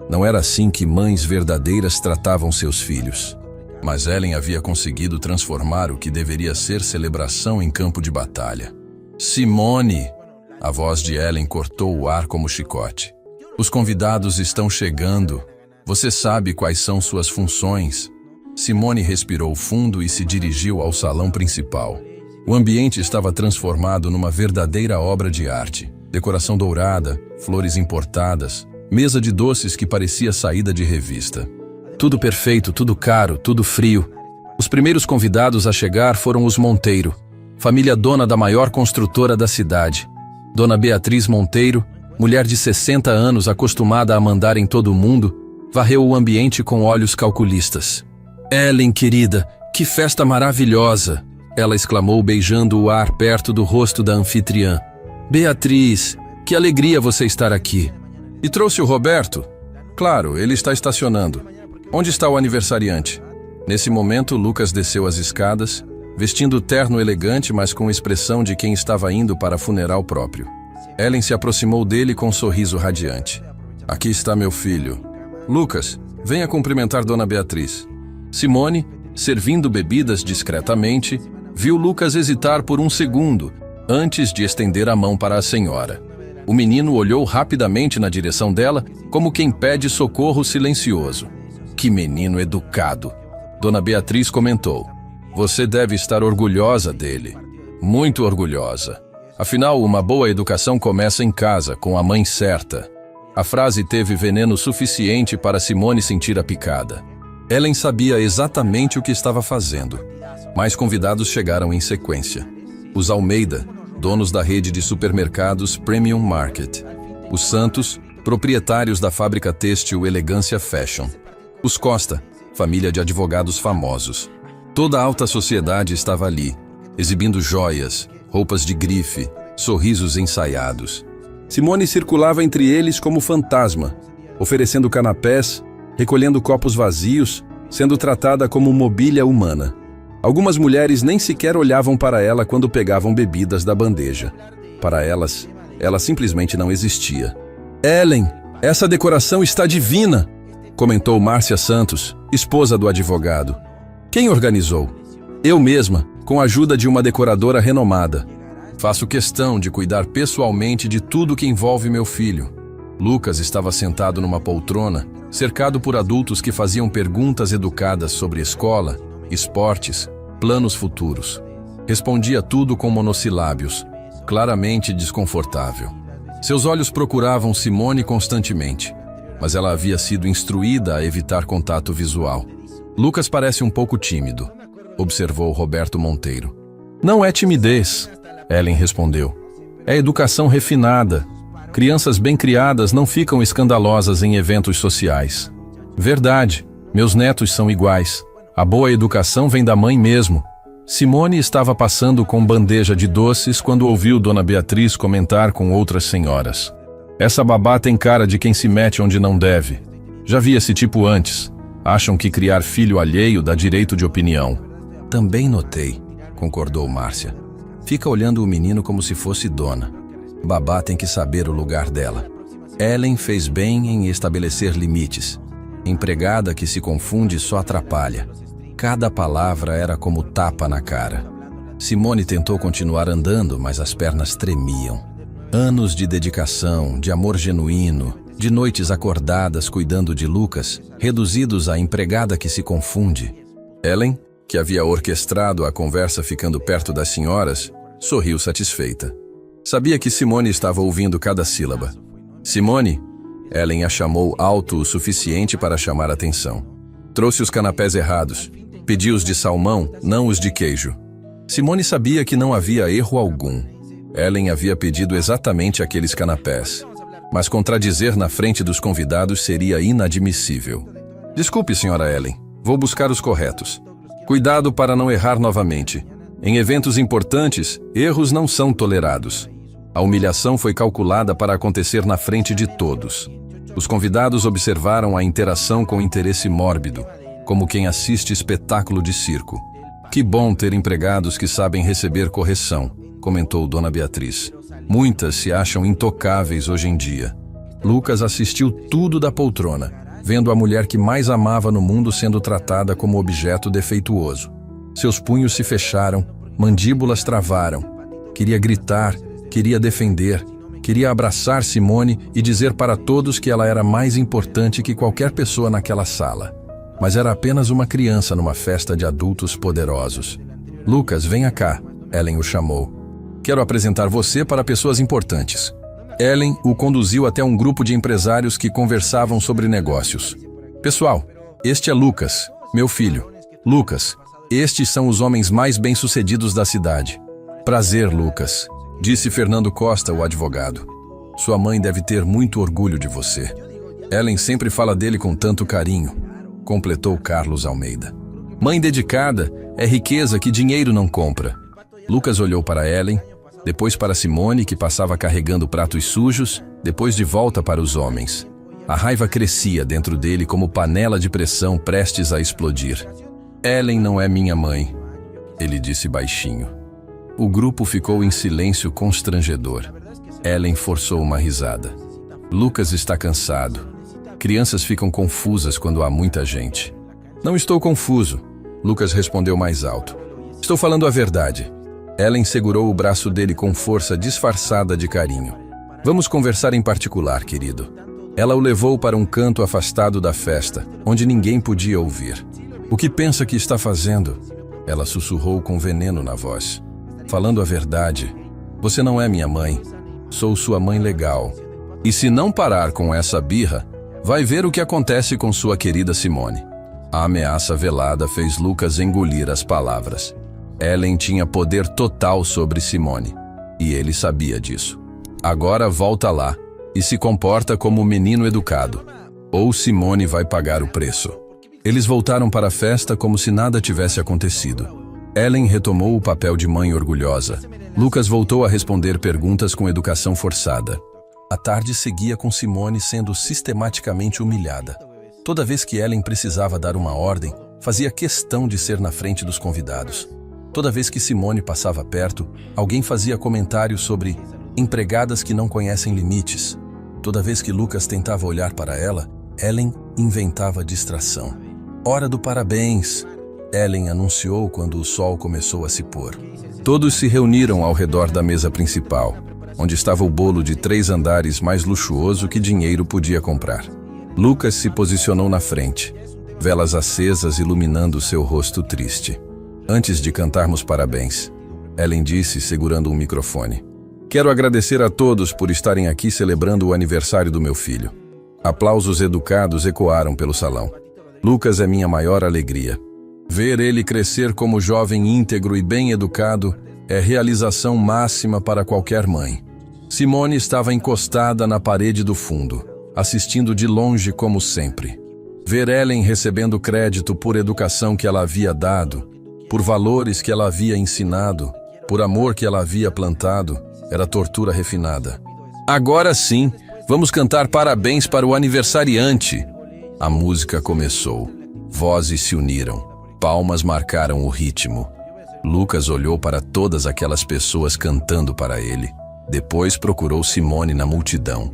Não era assim que mães verdadeiras tratavam seus filhos. Mas Ellen havia conseguido transformar o que deveria ser celebração em campo de batalha. Simone! A voz de Ellen cortou o ar como chicote. Os convidados estão chegando. Você sabe quais são suas funções. Simone respirou fundo e se dirigiu ao salão principal. O ambiente estava transformado numa verdadeira obra de arte. Decoração dourada, flores importadas, mesa de doces que parecia saída de revista. Tudo perfeito, tudo caro, tudo frio. Os primeiros convidados a chegar foram os Monteiro. família dona da maior construtora da cidade. Dona Beatriz Monteiro, mulher de 60 anos acostumada a mandar em todo o mundo, varreu o ambiente com olhos calculistas. Ellen, querida, que festa maravilhosa! Ela exclamou beijando o ar perto do rosto da anfitriã. Beatriz, que alegria você estar aqui. E trouxe o Roberto? Claro, ele está estacionando. Onde está o aniversariante? Nesse momento, Lucas desceu as escadas, vestindo terno elegante, mas com expressão de quem estava indo para funeral próprio. Ellen se aproximou dele com um sorriso radiante. Aqui está meu filho. Lucas, venha cumprimentar Dona Beatriz. Simone, servindo bebidas discretamente, viu Lucas hesitar por um segundo, antes de estender a mão para a senhora. O menino olhou rapidamente na direção dela, como quem pede socorro silencioso. Que menino educado! Dona Beatriz comentou. Você deve estar orgulhosa dele. Muito orgulhosa. Afinal, uma boa educação começa em casa, com a mãe certa. A frase teve veneno suficiente para Simone sentir a picada. Ellen sabia exatamente o que estava fazendo. Mais convidados chegaram em sequência. Os Almeida, donos da rede de supermercados Premium Market. Os Santos, proprietários da fábrica têxtil Elegância Fashion. Os Costa, família de advogados famosos. Toda a alta sociedade estava ali, exibindo joias, roupas de grife, sorrisos ensaiados. Simone circulava entre eles como fantasma, oferecendo canapés, recolhendo copos vazios, sendo tratada como mobília humana. Algumas mulheres nem sequer olhavam para ela quando pegavam bebidas da bandeja. Para elas, ela simplesmente não existia. Ellen, essa decoração está divina, comentou Márcia Santos, esposa do advogado. Quem organizou? Eu mesma, com a ajuda de uma decoradora renomada. Faço questão de cuidar pessoalmente de tudo que envolve meu filho. Lucas estava sentado numa poltrona, cercado por adultos que faziam perguntas educadas sobre escola, esportes, planos futuros. Respondia tudo com monossilábios, claramente desconfortável. Seus olhos procuravam Simone constantemente, mas ela havia sido instruída a evitar contato visual. Lucas parece um pouco tímido, observou Roberto Monteiro. Não é timidez, Ellen respondeu. É educação refinada. Crianças bem criadas não ficam escandalosas em eventos sociais. Verdade, meus netos são iguais. A boa educação vem da mãe mesmo. Simone estava passando com bandeja de doces quando ouviu Dona Beatriz comentar com outras senhoras. Essa babá tem cara de quem se mete onde não deve. Já vi esse tipo antes. Acham que criar filho alheio dá direito de opinião. Também notei, concordou Márcia. Fica olhando o menino como se fosse dona. Babá tem que saber o lugar dela. Ellen fez bem em estabelecer limites. Empregada que se confunde só atrapalha. Cada palavra era como tapa na cara. Simone tentou continuar andando, mas as pernas tremiam. Anos de dedicação, de amor genuíno, de noites acordadas cuidando de Lucas, reduzidos à empregada que se confunde. Ellen, que havia orquestrado a conversa ficando perto das senhoras, sorriu satisfeita. Sabia que Simone estava ouvindo cada sílaba. Simone, Ellen a chamou alto o suficiente para chamar atenção. Trouxe os canapés errados. Pedi os de salmão, não os de queijo. Simone sabia que não havia erro algum. Ellen havia pedido exatamente aqueles canapés. Mas contradizer na frente dos convidados seria inadmissível. Desculpe, senhora Ellen. Vou buscar os corretos. Cuidado para não errar novamente. Em eventos importantes, erros não são tolerados. A humilhação foi calculada para acontecer na frente de todos. Os convidados observaram a interação com interesse mórbido, como quem assiste espetáculo de circo. Que bom ter empregados que sabem receber correção, comentou Dona Beatriz. Muitas se acham intocáveis hoje em dia. Lucas assistiu tudo da poltrona, vendo a mulher que mais amava no mundo sendo tratada como objeto defeituoso. Seus punhos se fecharam, mandíbulas travaram. Queria gritar, queria defender, queria abraçar Simone e dizer para todos que ela era mais importante que qualquer pessoa naquela sala. Mas era apenas uma criança numa festa de adultos poderosos. Lucas, venha cá, Ellen o chamou. Quero apresentar você para pessoas importantes. Ellen o conduziu até um grupo de empresários que conversavam sobre negócios. Pessoal, este é Lucas, meu filho. Lucas, estes são os homens mais bem-sucedidos da cidade. Prazer, Lucas, disse Fernando Costa, o advogado. Sua mãe deve ter muito orgulho de você. Ellen sempre fala dele com tanto carinho, completou Carlos Almeida. Mãe dedicada é riqueza que dinheiro não compra. Lucas olhou para Ellen, depois para Simone, que passava carregando pratos sujos, depois de volta para os homens. A raiva crescia dentro dele como panela de pressão prestes a explodir. Ellen não é minha mãe, ele disse baixinho. O grupo ficou em silêncio constrangedor. Ellen forçou uma risada. Lucas está cansado. Crianças ficam confusas quando há muita gente. Não estou confuso, Lucas respondeu mais alto. Estou falando a verdade. Ellen segurou o braço dele com força disfarçada de carinho. Vamos conversar em particular, querido. Ela o levou para um canto afastado da festa, onde ninguém podia ouvir. O que pensa que está fazendo? Ela sussurrou com veneno na voz. Falando a verdade, você não é minha mãe. Sou sua mãe legal. E se não parar com essa birra, vai ver o que acontece com sua querida Simone. A ameaça velada fez Lucas engolir as palavras. Ellen tinha poder total sobre Simone, e ele sabia disso. Agora volta lá e se comporta como um menino educado, ou Simone vai pagar o preço. Eles voltaram para a festa como se nada tivesse acontecido. Ellen retomou o papel de mãe orgulhosa. Lucas voltou a responder perguntas com educação forçada. A tarde seguia com Simone sendo sistematicamente humilhada. Toda vez que Ellen precisava dar uma ordem, fazia questão de ser na frente dos convidados. Toda vez que Simone passava perto, alguém fazia comentários sobre empregadas que não conhecem limites. Toda vez que Lucas tentava olhar para ela, Ellen inventava distração. Hora do parabéns, Ellen anunciou quando o sol começou a se pôr. Todos se reuniram ao redor da mesa principal, onde estava o bolo de 3 andares mais luxuoso que dinheiro podia comprar. Lucas se posicionou na frente, velas acesas iluminando seu rosto triste. Antes de cantarmos parabéns, Ellen disse, segurando um microfone. Quero agradecer a todos por estarem aqui celebrando o aniversário do meu filho. Aplausos educados ecoaram pelo salão. Lucas é minha maior alegria. Ver ele crescer como jovem íntegro e bem educado é realização máxima para qualquer mãe. Simone estava encostada na parede do fundo, assistindo de longe como sempre. Ver Ellen recebendo crédito por educação que ela havia dado, por valores que ela havia ensinado, por amor que ela havia plantado, era tortura refinada. Agora sim, vamos cantar parabéns para o aniversariante. A música começou. Vozes se uniram. Palmas marcaram o ritmo. Lucas olhou para todas aquelas pessoas cantando para ele. Depois procurou Simone na multidão.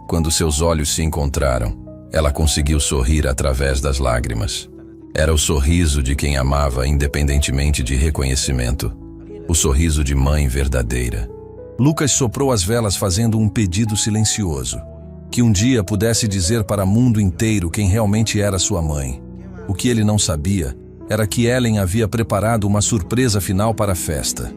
Quando seus olhos se encontraram, ela conseguiu sorrir através das lágrimas. Era o sorriso de quem amava independentemente de reconhecimento. O sorriso de mãe verdadeira. Lucas soprou as velas fazendo um pedido silencioso. Que um dia pudesse dizer para o mundo inteiro quem realmente era sua mãe. O que ele não sabia era que Ellen havia preparado uma surpresa final para a festa.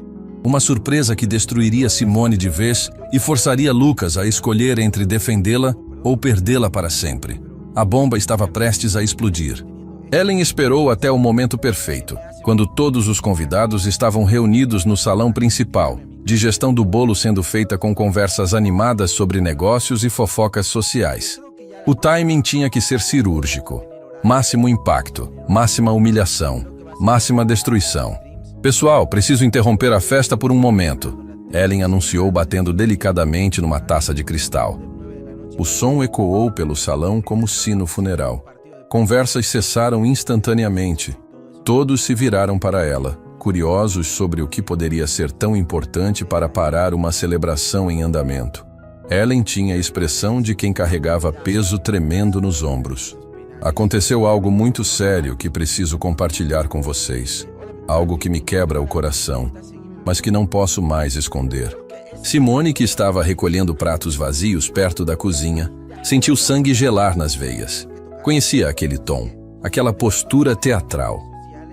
Uma surpresa que destruiria Simone de vez e forçaria Lucas a escolher entre defendê-la ou perdê-la para sempre. A bomba estava prestes a explodir. Ellen esperou até o momento perfeito, quando todos os convidados estavam reunidos no salão principal, digestão do bolo sendo feita com conversas animadas sobre negócios e fofocas sociais. O timing tinha que ser cirúrgico. Máximo impacto, máxima humilhação, máxima destruição. Pessoal, preciso interromper a festa por um momento, Ellen anunciou batendo delicadamente numa taça de cristal. O som ecoou pelo salão como sino funeral. Conversas cessaram instantaneamente. Todos se viraram para ela, curiosos sobre o que poderia ser tão importante para parar uma celebração em andamento. Ellen tinha a expressão de quem carregava peso tremendo nos ombros. Aconteceu algo muito sério que preciso compartilhar com vocês. Algo que me quebra o coração, mas que não posso mais esconder. Simone, que estava recolhendo pratos vazios perto da cozinha, sentiu sangue gelar nas veias. Conhecia aquele tom, aquela postura teatral.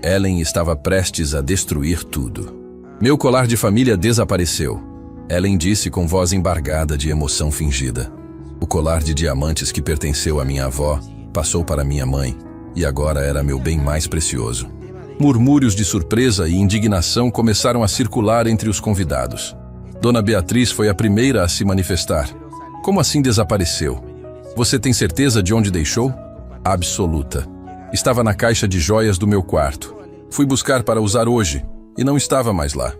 Ellen estava prestes a destruir tudo. Meu colar de família desapareceu, Ellen disse com voz embargada de emoção fingida. O colar de diamantes que pertenceu à minha avó passou para minha mãe, e agora era meu bem mais precioso. Murmúrios de surpresa e indignação começaram a circular entre os convidados. Dona Beatriz foi a primeira a se manifestar. Como assim desapareceu? Você tem certeza de onde deixou? Absoluta. Estava na caixa de joias do meu quarto. Fui buscar para usar hoje e não estava mais lá.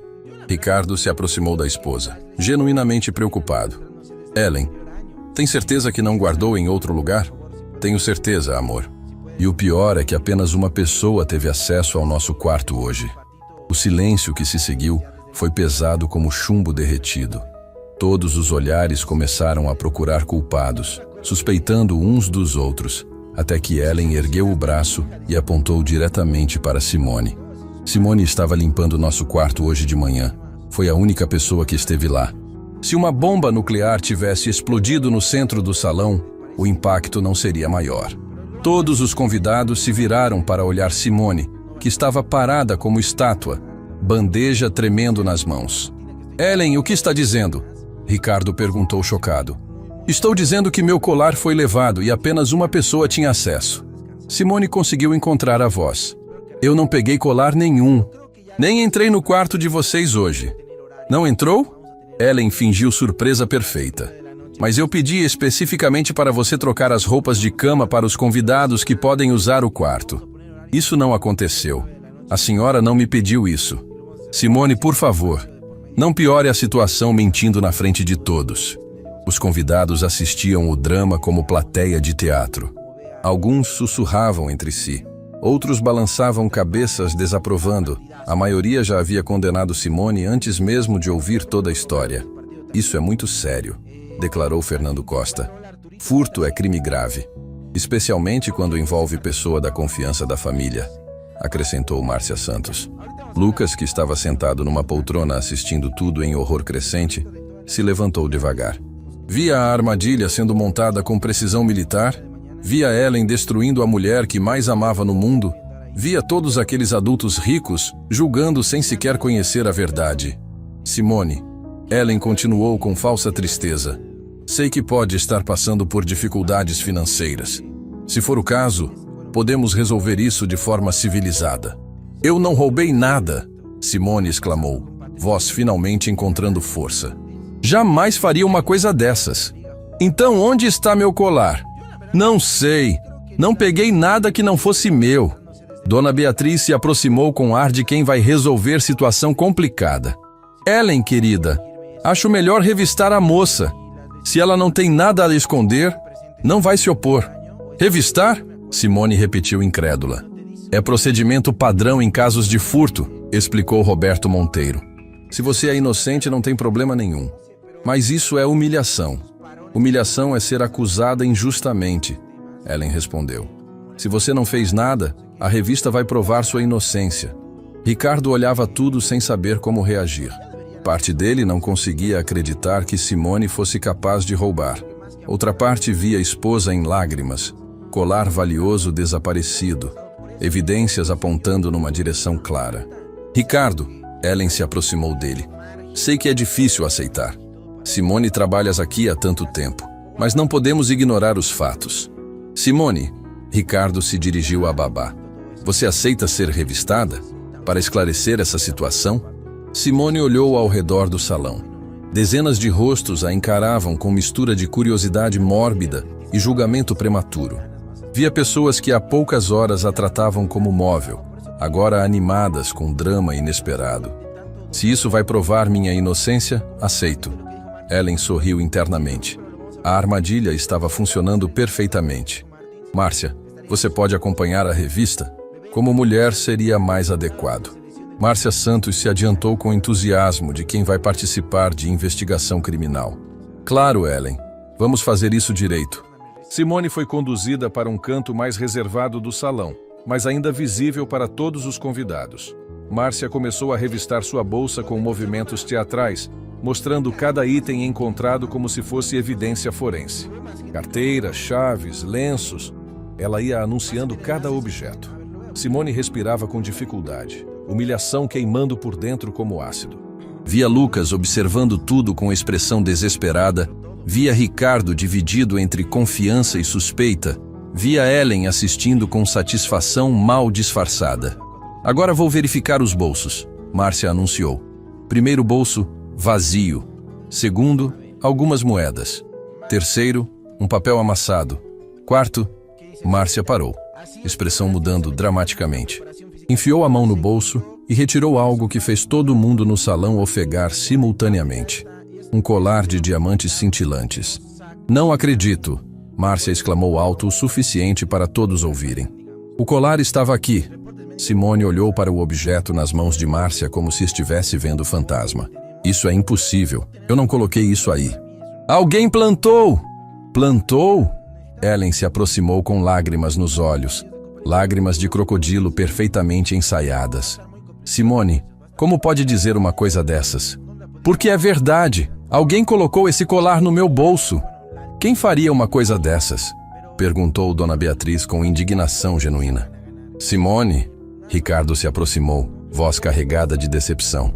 Ricardo se aproximou da esposa, genuinamente preocupado. Ellen, tem certeza que não guardou em outro lugar? Tenho certeza, amor. E o pior é que apenas uma pessoa teve acesso ao nosso quarto hoje. O silêncio que se seguiu foi pesado como chumbo derretido. Todos os olhares começaram a procurar culpados, suspeitando uns dos outros, até que Ellen ergueu o braço e apontou diretamente para Simone. Simone estava limpando nosso quarto hoje de manhã. Foi a única pessoa que esteve lá. Se uma bomba nuclear tivesse explodido no centro do salão, o impacto não seria maior. Todos os convidados se viraram para olhar Simone, que estava parada como estátua, bandeja tremendo nas mãos. Ellen, o que está dizendo? Ricardo perguntou chocado. Estou dizendo que meu colar foi levado e apenas uma pessoa tinha acesso. Simone conseguiu encontrar a voz. Eu não peguei colar nenhum. Nem entrei no quarto de vocês hoje. Não entrou? Ellen fingiu surpresa perfeita. Mas eu pedi especificamente para você trocar as roupas de cama para os convidados que podem usar o quarto. Isso não aconteceu. A senhora não me pediu isso. Simone, por favor, não piore a situação mentindo na frente de todos. Os convidados assistiam o drama como plateia de teatro. Alguns sussurravam entre si. Outros balançavam cabeças desaprovando. A maioria já havia condenado Simone antes mesmo de ouvir toda a história. Isso é muito sério, declarou Fernando Costa. Furto é crime grave, especialmente quando envolve pessoa da confiança da família, acrescentou Márcia Santos. Lucas, que estava sentado numa poltrona assistindo tudo em horror crescente, se levantou devagar. Via a armadilha sendo montada com precisão militar, via Ellen destruindo a mulher que mais amava no mundo, via todos aqueles adultos ricos julgando sem sequer conhecer a verdade. Simone, Ellen continuou com falsa tristeza. Sei que pode estar passando por dificuldades financeiras. Se for o caso, podemos resolver isso de forma civilizada. Eu não roubei nada, Simone exclamou, voz finalmente encontrando força. Jamais faria uma coisa dessas. Então onde está meu colar? Não sei. Não peguei nada que não fosse meu. Dona Beatriz se aproximou com ar de quem vai resolver situação complicada. Ellen, querida, acho melhor revistar a moça. Se ela não tem nada a esconder, não vai se opor. Revistar? Simone repetiu incrédula. É procedimento padrão em casos de furto, explicou Roberto Monteiro. Se você é inocente, não tem problema nenhum. Mas isso é humilhação. Humilhação é ser acusada injustamente, Ellen respondeu. Se você não fez nada, a revista vai provar sua inocência. Ricardo olhava tudo sem saber como reagir. Parte dele não conseguia acreditar que Simone fosse capaz de roubar. Outra parte via a esposa em lágrimas, colar valioso desaparecido, evidências apontando numa direção clara. Ricardo, Ellen se aproximou dele. Sei que é difícil aceitar. Simone, trabalhas aqui há tanto tempo, mas não podemos ignorar os fatos. Simone, Ricardo se dirigiu à babá. Você aceita ser revistada? Para esclarecer essa situação? Simone olhou ao redor do salão. Dezenas de rostos a encaravam com mistura de curiosidade mórbida e julgamento prematuro. Via pessoas que há poucas horas a tratavam como móvel, agora animadas com drama inesperado. Se isso vai provar minha inocência, aceito. Ellen sorriu internamente. A armadilha estava funcionando perfeitamente. Márcia, você pode acompanhar a revista? Como mulher seria mais adequado. Márcia Santos se adiantou com entusiasmo de quem vai participar de investigação criminal. Claro, Ellen. Vamos fazer isso direito. Simone foi conduzida para um canto mais reservado do salão, mas ainda visível para todos os convidados. Márcia começou a revistar sua bolsa com movimentos teatrais, mostrando cada item encontrado como se fosse evidência forense. Carteiras, chaves, lenços. Ela ia anunciando cada objeto. Simone respirava com dificuldade, humilhação queimando por dentro como ácido. Via Lucas observando tudo com expressão desesperada, via Ricardo dividido entre confiança e suspeita, via Ellen assistindo com satisfação mal disfarçada. Agora vou verificar os bolsos, Márcia anunciou. Primeiro bolso, vazio. Segundo, algumas moedas. Terceiro, um papel amassado. Quarto, Márcia parou, expressão mudando dramaticamente. Enfiou a mão no bolso e retirou algo que fez todo mundo no salão ofegar simultaneamente. Um colar de diamantes cintilantes. Não acredito, Márcia exclamou alto o suficiente para todos ouvirem. O colar estava aqui. Simone olhou para o objeto nas mãos de Márcia como se estivesse vendo fantasma. Isso é impossível. Eu não coloquei isso aí. Alguém plantou! Plantou? Ellen se aproximou com lágrimas nos olhos. Lágrimas de crocodilo perfeitamente ensaiadas. Simone, como pode dizer uma coisa dessas? Porque é verdade. Alguém colocou esse colar no meu bolso. Quem faria uma coisa dessas? Perguntou Dona Beatriz com indignação genuína. Simone, Ricardo se aproximou, voz carregada de decepção.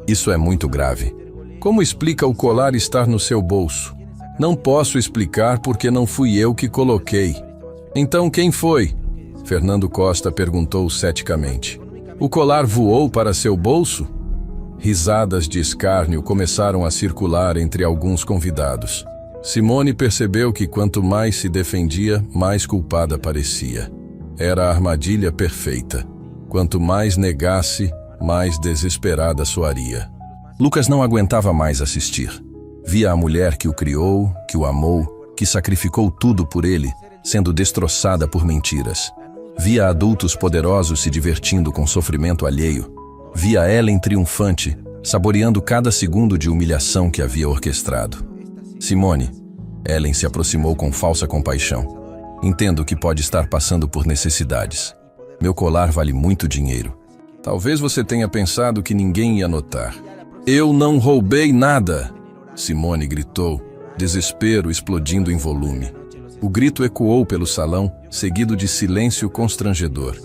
Isso é muito grave. Como explica o colar estar no seu bolso? Não posso explicar porque não fui eu que coloquei. Então quem foi? Fernando Costa perguntou ceticamente. O colar voou para seu bolso? Risadas de escárnio começaram a circular entre alguns convidados. Simone percebeu que quanto mais se defendia, mais culpada parecia. Era a armadilha perfeita. Quanto mais negasse, mais desesperada soaria. Lucas não aguentava mais assistir. Via a mulher que o criou, que o amou, que sacrificou tudo por ele, sendo destroçada por mentiras. Via adultos poderosos se divertindo com sofrimento alheio. Via Ellen triunfante, saboreando cada segundo de humilhação que havia orquestrado. Simone, Ellen se aproximou com falsa compaixão. Entendo que pode estar passando por necessidades. Meu colar vale muito dinheiro. Talvez você tenha pensado que ninguém ia notar. Eu não roubei nada! Simone gritou, desespero explodindo em volume. O grito ecoou pelo salão, seguido de silêncio constrangedor.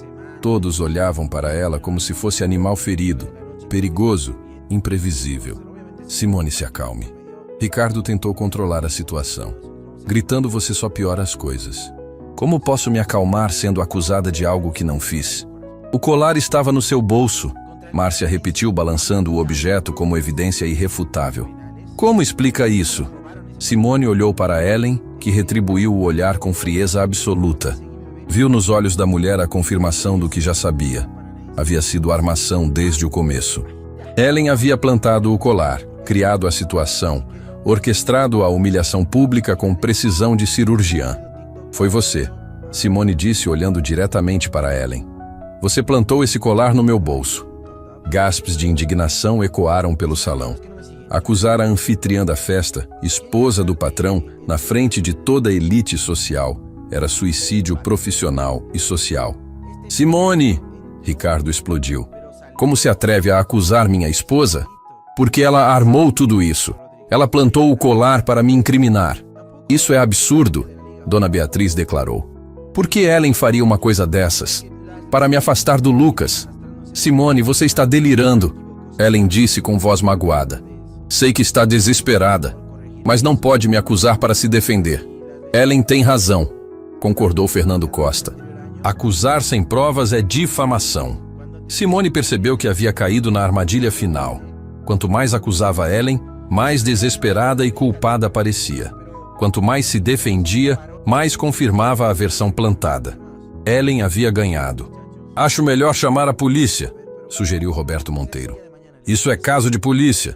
Todos olhavam para ela como se fosse animal ferido, perigoso, imprevisível. Simone, se acalme. Ricardo tentou controlar a situação. Gritando, você só piora as coisas. Como posso me acalmar sendo acusada de algo que não fiz? O colar estava no seu bolso. Márcia repetiu, balançando o objeto como evidência irrefutável. Como explica isso? Simone olhou para Ellen, que retribuiu o olhar com frieza absoluta. Viu nos olhos da mulher a confirmação do que já sabia. Havia sido armação desde o começo. Ellen havia plantado o colar, criado a situação, orquestrado a humilhação pública com precisão de cirurgiã. Foi você, Simone disse olhando diretamente para Ellen. Você plantou esse colar no meu bolso. Gaspes de indignação ecoaram pelo salão. Acusar a anfitriã da festa, esposa do patrão, na frente de toda a elite social, era suicídio profissional e social. Simone! Ricardo explodiu. Como se atreve a acusar minha esposa? Porque ela armou tudo isso. Ela plantou o colar para me incriminar. Isso é absurdo, Dona Beatriz declarou. Por que Ellen faria uma coisa dessas? Para me afastar do Lucas. Simone, você está delirando, Ellen disse com voz magoada. Sei que está desesperada, mas não pode me acusar para se defender. Ellen tem razão, concordou Fernando Costa. Acusar sem provas é difamação. Simone percebeu que havia caído na armadilha final. Quanto mais acusava Ellen, mais desesperada e culpada parecia. Quanto mais se defendia, mais confirmava a versão plantada. Ellen havia ganhado. Acho melhor chamar a polícia, sugeriu Roberto Monteiro. Isso é caso de polícia.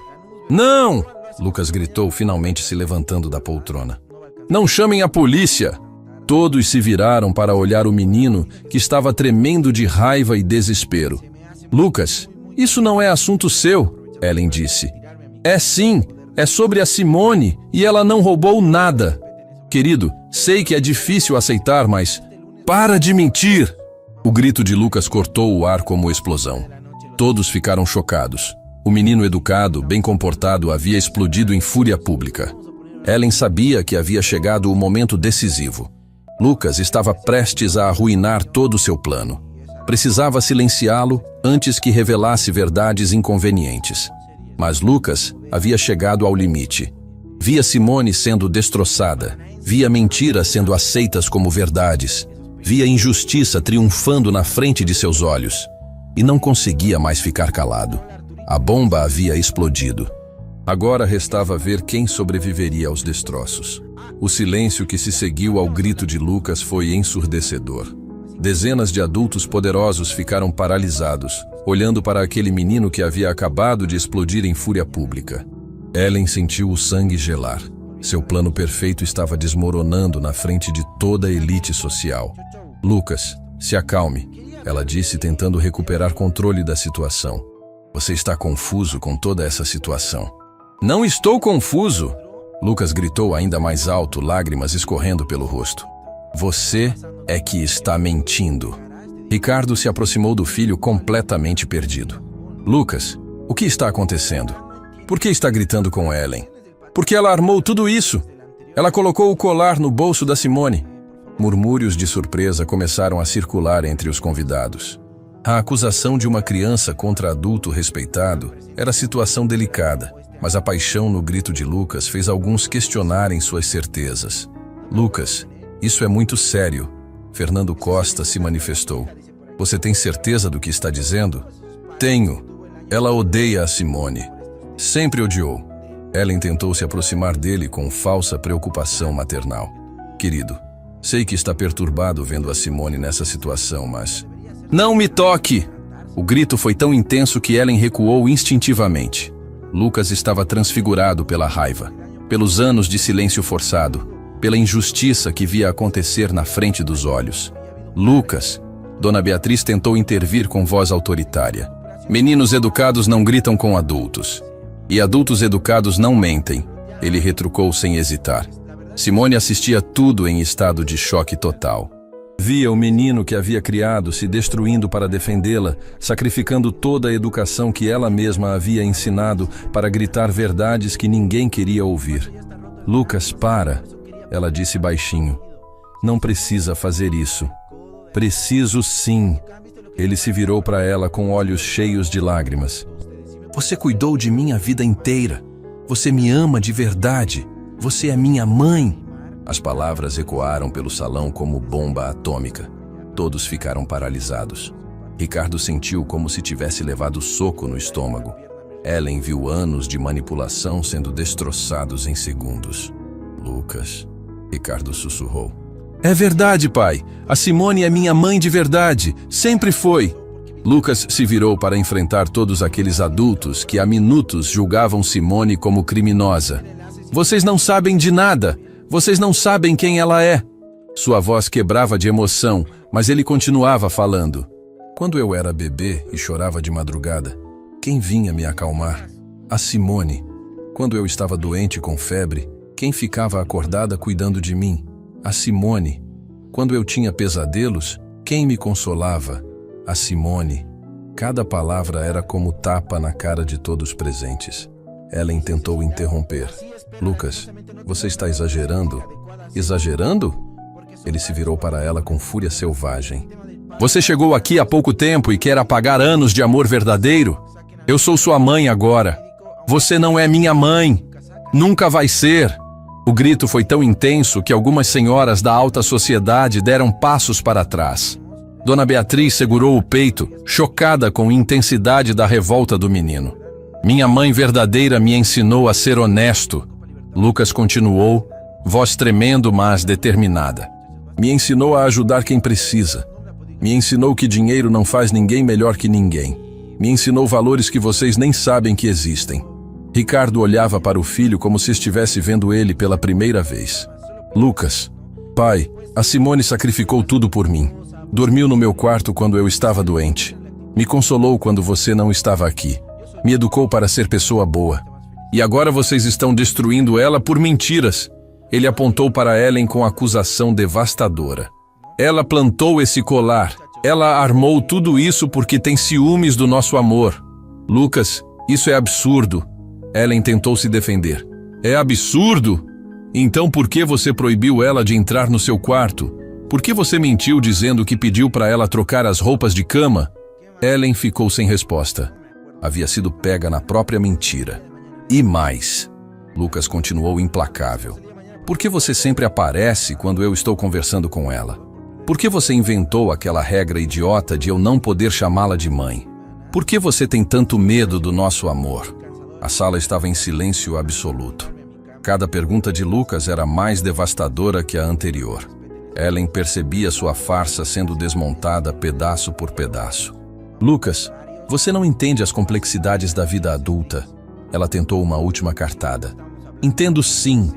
Não! Lucas gritou, finalmente se levantando da poltrona. Não chamem a polícia! Todos se viraram para olhar o menino, que estava tremendo de raiva e desespero. Lucas, isso não é assunto seu, Ellen disse. É sim, é sobre a Simone e ela não roubou nada. Querido, sei que é difícil aceitar, mas... Para de mentir! O grito de Lucas cortou o ar como explosão. Todos ficaram chocados. O menino educado, bem comportado, havia explodido em fúria pública. Ellen sabia que havia chegado o momento decisivo. Lucas estava prestes a arruinar todo o seu plano. Precisava silenciá-lo antes que revelasse verdades inconvenientes. Mas Lucas havia chegado ao limite. Via Simone sendo destroçada, via mentiras sendo aceitas como verdades, via injustiça triunfando na frente de seus olhos. e não conseguia mais ficar calado. A bomba havia explodido. Agora restava ver quem sobreviveria aos destroços. O silêncio que se seguiu ao grito de Lucas foi ensurdecedor. Dezenas de adultos poderosos ficaram paralisados, olhando para aquele menino que havia acabado de explodir em fúria pública. Ellen sentiu o sangue gelar. Seu plano perfeito estava desmoronando na frente de toda a elite social. Lucas, se acalme, ela disse, tentando recuperar controle da situação. Você está confuso com toda essa situação. Não estou confuso! Lucas gritou ainda mais alto, lágrimas escorrendo pelo rosto. Você é que está mentindo. Ricardo se aproximou do filho completamente perdido. Lucas, o que está acontecendo? Por que está gritando com Ellen? Por que ela armou tudo isso? Ela colocou o colar no bolso da Simone. Murmúrios de surpresa começaram a circular entre os convidados. A acusação de uma criança contra adulto respeitado era situação delicada, mas a paixão no grito de Lucas fez alguns questionarem suas certezas. Lucas, isso é muito sério. Fernando Costa se manifestou. Você tem certeza do que está dizendo? Tenho. Ela odeia a Simone. Sempre odiou. Ellen tentou se aproximar dele com falsa preocupação maternal. Querido, sei que está perturbado vendo a Simone nessa situação, mas... Não me toque! O grito foi tão intenso que Ellen recuou instintivamente. Lucas estava transfigurado pela raiva, pelos anos de silêncio forçado, pela injustiça que via acontecer na frente dos olhos. Lucas! Dona Beatriz tentou intervir com voz autoritária. Meninos educados não gritam com adultos. E adultos educados não mentem, ele retrucou sem hesitar. Simone assistia tudo em estado de choque total. Via o menino que havia criado se destruindo para defendê-la, sacrificando toda a educação que ela mesma havia ensinado para gritar verdades que ninguém queria ouvir. Lucas, para, ela disse baixinho. Não precisa fazer isso. Preciso sim. Ele se virou para ela com olhos cheios de lágrimas. Você cuidou de mim a vida inteira. Você me ama de verdade. Você é minha mãe. As palavras ecoaram pelo salão como bomba atômica. Todos ficaram paralisados. Ricardo sentiu como se tivesse levado soco no estômago. Ellen viu anos de manipulação sendo destroçados em segundos. Lucas, Ricardo sussurrou. É verdade, pai. A Simone é minha mãe de verdade. Sempre foi. Lucas se virou para enfrentar todos aqueles adultos que há minutos julgavam Simone como criminosa. Vocês não sabem de nada. Vocês não sabem quem ela é. Sua voz quebrava de emoção, mas ele continuava falando. Quando eu era bebê e chorava de madrugada, quem vinha me acalmar? A Simone. Quando eu estava doente com febre, quem ficava acordada cuidando de mim? A Simone. Quando eu tinha pesadelos, quem me consolava? A Simone. Cada palavra era como tapa na cara de todos presentes. Ellen tentou interromper. Lucas, você está exagerando? Exagerando? Ele se virou para ela com fúria selvagem. Você chegou aqui há pouco tempo e quer apagar anos de amor verdadeiro? Eu sou sua mãe agora. Você não é minha mãe. Nunca vai ser. O grito foi tão intenso que algumas senhoras da alta sociedade deram passos para trás. Dona Beatriz segurou o peito, chocada com a intensidade da revolta do menino. Minha mãe verdadeira me ensinou a ser honesto. Lucas continuou, voz tremendo, mas determinada. Me ensinou a ajudar quem precisa. Me ensinou que dinheiro não faz ninguém melhor que ninguém. Me ensinou valores que vocês nem sabem que existem. Ricardo olhava para o filho como se estivesse vendo ele pela primeira vez. Lucas, pai, a Simone sacrificou tudo por mim. Dormiu no meu quarto quando eu estava doente. Me consolou quando você não estava aqui. Me educou para ser pessoa boa. E agora vocês estão destruindo ela por mentiras. Ele apontou para Ellen com acusação devastadora. Ela plantou esse colar. Ela armou tudo isso porque tem ciúmes do nosso amor. Lucas, isso é absurdo. Ellen tentou se defender. É absurdo? Então por que você proibiu ela de entrar no seu quarto? Por que você mentiu dizendo que pediu para ela trocar as roupas de cama? Ellen ficou sem resposta. Havia sido pega na própria mentira. E mais, Lucas continuou implacável. Por que você sempre aparece quando eu estou conversando com ela? Por que você inventou aquela regra idiota de eu não poder chamá-la de mãe? Por que você tem tanto medo do nosso amor? A sala estava em silêncio absoluto. Cada pergunta de Lucas era mais devastadora que a anterior. Ellen percebia sua farsa sendo desmontada pedaço por pedaço. Lucas, você não entende as complexidades da vida adulta. Ela tentou uma última cartada. Entendo sim.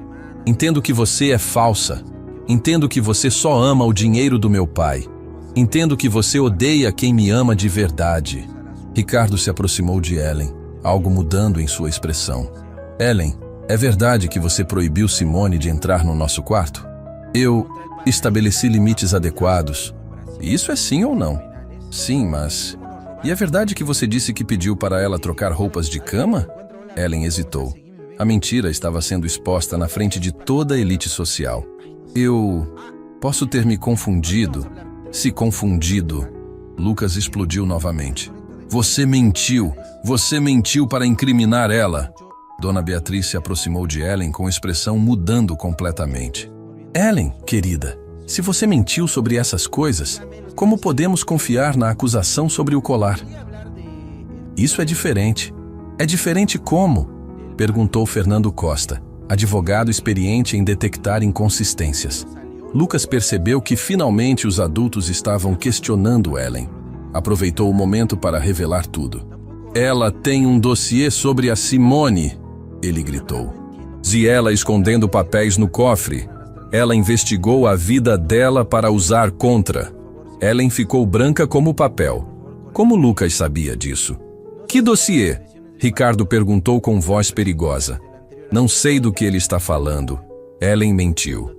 Entendo que você é falsa. Entendo que você só ama o dinheiro do meu pai. Entendo que você odeia quem me ama de verdade. Ricardo se aproximou de Ellen, algo mudando em sua expressão. Ellen, é verdade que você proibiu Simone de entrar no nosso quarto? Eu estabeleci limites adequados. Isso é sim ou não? Sim, mas... E é verdade que você disse que pediu para ela trocar roupas de cama? Ellen hesitou. A mentira estava sendo exposta na frente de toda a elite social. Eu posso ter me confundido. Se confundido. Lucas explodiu novamente. Você mentiu. Você mentiu para incriminar ela. Dona Beatriz se aproximou de Ellen com expressão mudando completamente. Ellen, querida, se você mentiu sobre essas coisas, como podemos confiar na acusação sobre o colar? Isso é diferente. É diferente como? Perguntou Fernando Costa, advogado experiente em detectar inconsistências. Lucas percebeu que finalmente os adultos estavam questionando Ellen. Aproveitou o momento para revelar tudo. Ela tem um dossiê sobre a Simone, ele gritou. Ziela escondendo papéis no cofre. Ela investigou a vida dela para usar contra. Ellen ficou branca como papel. Como Lucas sabia disso? Que dossiê? Ricardo perguntou com voz perigosa. Não sei do que ele está falando. Ellen mentiu.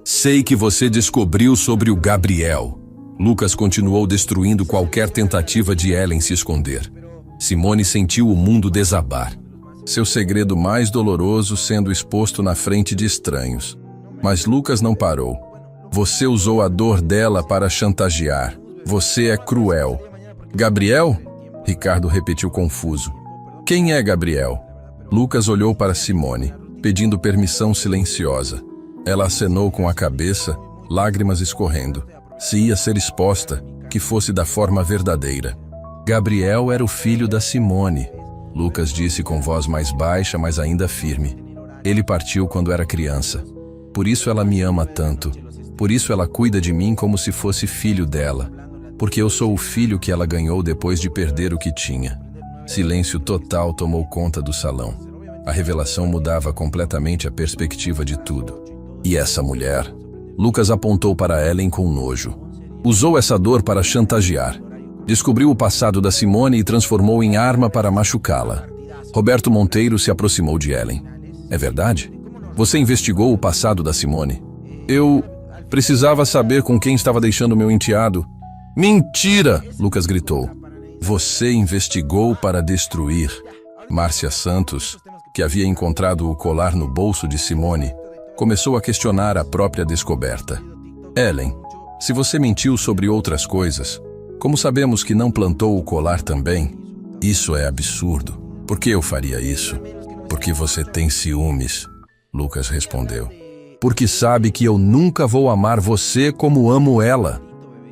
Sei que você descobriu sobre o Gabriel. Lucas continuou destruindo qualquer tentativa de Ellen se esconder. Simone sentiu o mundo desabar. Seu segredo mais doloroso sendo exposto na frente de estranhos. Mas Lucas não parou. Você usou a dor dela para chantagear. Você é cruel. Gabriel? Ricardo repetiu confuso. Quem é Gabriel? Lucas olhou para Simone, pedindo permissão silenciosa. Ela acenou com a cabeça, lágrimas escorrendo. Se ia ser exposta, que fosse da forma verdadeira. Gabriel era o filho da Simone. Lucas disse com voz mais baixa, mas ainda firme. Ele partiu quando era criança. Por isso ela me ama tanto. Por isso ela cuida de mim como se fosse filho dela. Porque eu sou o filho que ela ganhou depois de perder o que tinha. Silêncio total tomou conta do salão. A revelação mudava completamente a perspectiva de tudo. E essa mulher? Lucas apontou para Ellen com nojo. Usou essa dor para chantagear. Descobriu o passado da Simone e transformou em arma para machucá-la. Roberto Monteiro se aproximou de Ellen. É verdade? Você investigou o passado da Simone? Eu precisava saber com quem estava deixando meu enteado. Mentira! Lucas gritou. Você investigou para destruir. Márcia Santos, que havia encontrado o colar no bolso de Simone, começou a questionar a própria descoberta. Ellen, se você mentiu sobre outras coisas, como sabemos que não plantou o colar também? Isso é absurdo. Por que eu faria isso? Porque você tem ciúmes, Lucas respondeu. Porque sabe que eu nunca vou amar você como amo ela.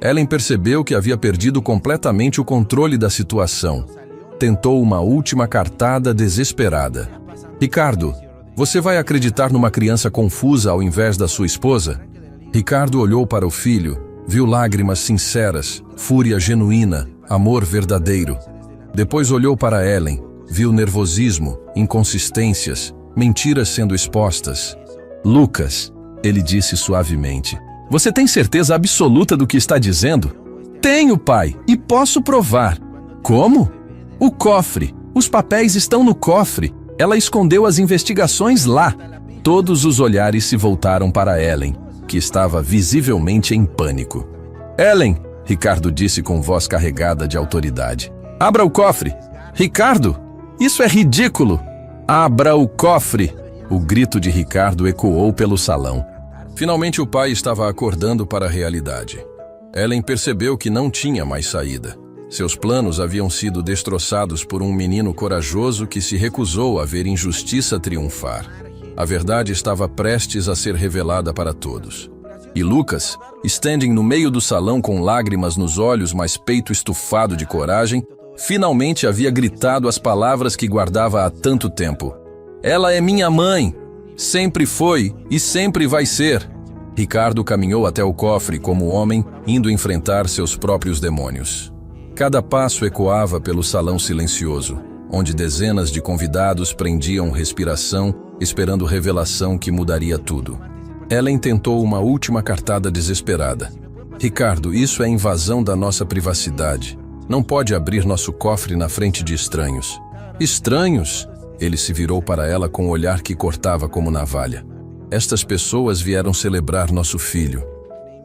Ellen percebeu que havia perdido completamente o controle da situação. Tentou uma última cartada desesperada. Ricardo, você vai acreditar numa criança confusa ao invés da sua esposa? Ricardo olhou para o filho, viu lágrimas sinceras, fúria genuína, amor verdadeiro. Depois olhou para Ellen, viu nervosismo, inconsistências, mentiras sendo expostas. Lucas, ele disse suavemente. Você tem certeza absoluta do que está dizendo? Tenho, pai, e posso provar. Como? O cofre. Os papéis estão no cofre. Ela escondeu as investigações lá. Todos os olhares se voltaram para Ellen, que estava visivelmente em pânico. Ellen, Ricardo disse com voz carregada de autoridade. Abra o cofre. Ricardo, isso é ridículo. Abra o cofre. O grito de Ricardo ecoou pelo salão. Finalmente o pai estava acordando para a realidade. Ellen percebeu que não tinha mais saída. Seus planos haviam sido destroçados por um menino corajoso que se recusou a ver injustiça triunfar. A verdade estava prestes a ser revelada para todos. E Lucas, standing no meio do salão com lágrimas nos olhos, mas peito estufado de coragem, finalmente havia gritado as palavras que guardava há tanto tempo. Ela é minha mãe! Sempre foi e sempre vai ser! Ricardo caminhou até o cofre como homem, indo enfrentar seus próprios demônios. Cada passo ecoava pelo salão silencioso, onde dezenas de convidados prendiam respiração, esperando revelação que mudaria tudo. Ellen tentou uma última cartada desesperada. Ricardo, isso é invasão da nossa privacidade. Não pode abrir nosso cofre na frente de estranhos. Estranhos? Ele se virou para ela com um olhar que cortava como navalha. Estas pessoas vieram celebrar nosso filho.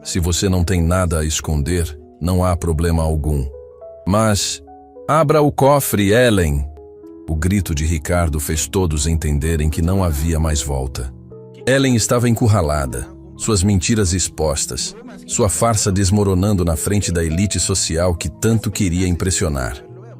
Se você não tem nada a esconder, não há problema algum. Mas, abra o cofre, Ellen! O grito de Ricardo fez todos entenderem que não havia mais volta. Ellen estava encurralada, suas mentiras expostas, sua farsa desmoronando na frente da elite social que tanto queria impressionar.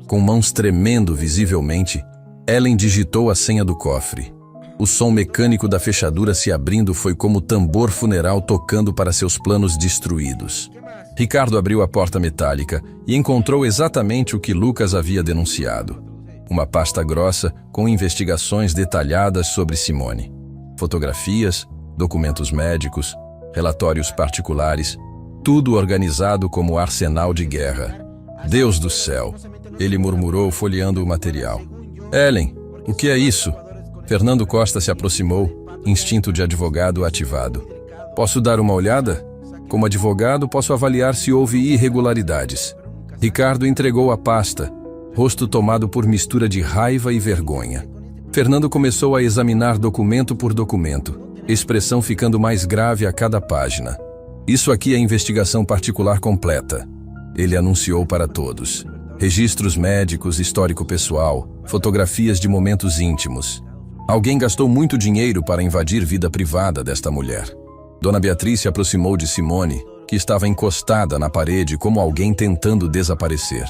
Com mãos tremendo visivelmente, Ellen digitou a senha do cofre. O som mecânico da fechadura se abrindo foi como tambor funeral tocando para seus planos destruídos. Ricardo abriu a porta metálica e encontrou exatamente o que Lucas havia denunciado. Uma pasta grossa com investigações detalhadas sobre Simone. Fotografias, documentos médicos, relatórios particulares, tudo organizado como arsenal de guerra. Deus do céu! Ele murmurou folheando o material. Ellen, o que é isso? Fernando Costa se aproximou, instinto de advogado ativado. Posso dar uma olhada? Como advogado, posso avaliar se houve irregularidades. Ricardo entregou a pasta, rosto tomado por mistura de raiva e vergonha. Fernando começou a examinar documento por documento, expressão ficando mais grave a cada página. Isso aqui é investigação particular completa. Ele anunciou para todos. Registros médicos, histórico pessoal, fotografias de momentos íntimos. Alguém gastou muito dinheiro para invadir vida privada desta mulher. Dona Beatriz se aproximou de Simone, que estava encostada na parede como alguém tentando desaparecer.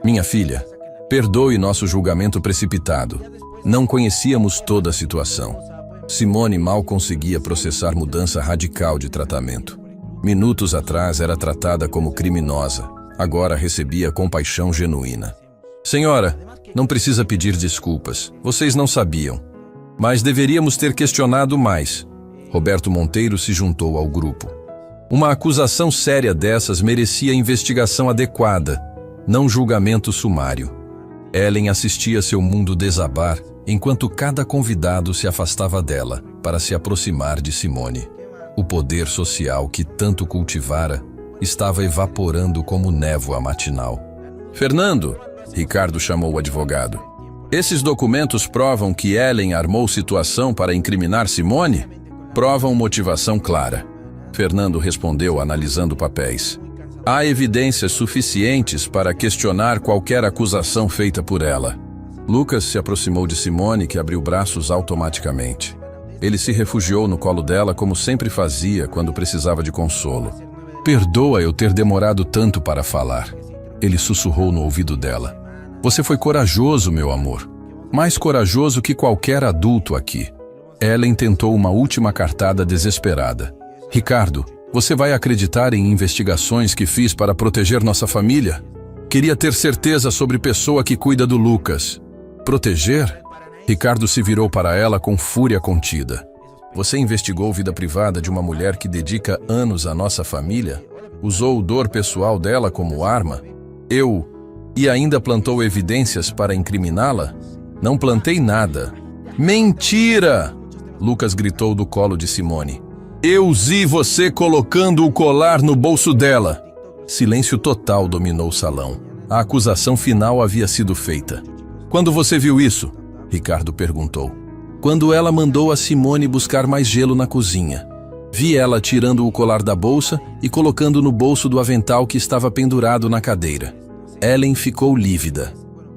Minha filha, perdoe nosso julgamento precipitado. Não conhecíamos toda a situação. Simone mal conseguia processar mudança radical de tratamento. Minutos atrás era tratada como criminosa. Agora recebia compaixão genuína. Senhora, não precisa pedir desculpas. Vocês não sabiam. Mas deveríamos ter questionado mais. Roberto Monteiro se juntou ao grupo. Uma acusação séria dessas merecia investigação adequada, não julgamento sumário. Ellen assistia seu mundo desabar, enquanto cada convidado se afastava dela para se aproximar de Simone. O poder social que tanto cultivara estava evaporando como névoa matinal. Fernando, Ricardo chamou o advogado. Esses documentos provam que Ellen armou situação para incriminar Simone? Provam motivação clara. Fernando respondeu analisando papéis. Há evidências suficientes para questionar qualquer acusação feita por ela. Lucas se aproximou de Simone, que abriu braços automaticamente. Ele se refugiou no colo dela como sempre fazia quando precisava de consolo. Perdoa eu ter demorado tanto para falar. Ele sussurrou no ouvido dela. Você foi corajoso, meu amor. Mais corajoso que qualquer adulto aqui. Ellen tentou uma última cartada desesperada. Ricardo, você vai acreditar em investigações que fiz para proteger nossa família? Queria ter certeza sobre pessoa que cuida do Lucas. Proteger? Ricardo se virou para ela com fúria contida. Você investigou vida privada de uma mulher que dedica anos à nossa família? Usou dor pessoal dela como arma? E ainda plantou evidências para incriminá-la? Não plantei nada. Mentira! Lucas gritou do colo de Simone. Eu vi você colocando o colar no bolso dela. Silêncio total dominou o salão. A acusação final havia sido feita. Quando você viu isso? Ricardo perguntou. Quando ela mandou a Simone buscar mais gelo na cozinha. Vi ela tirando o colar da bolsa e colocando no bolso do avental que estava pendurado na cadeira. Ellen ficou lívida.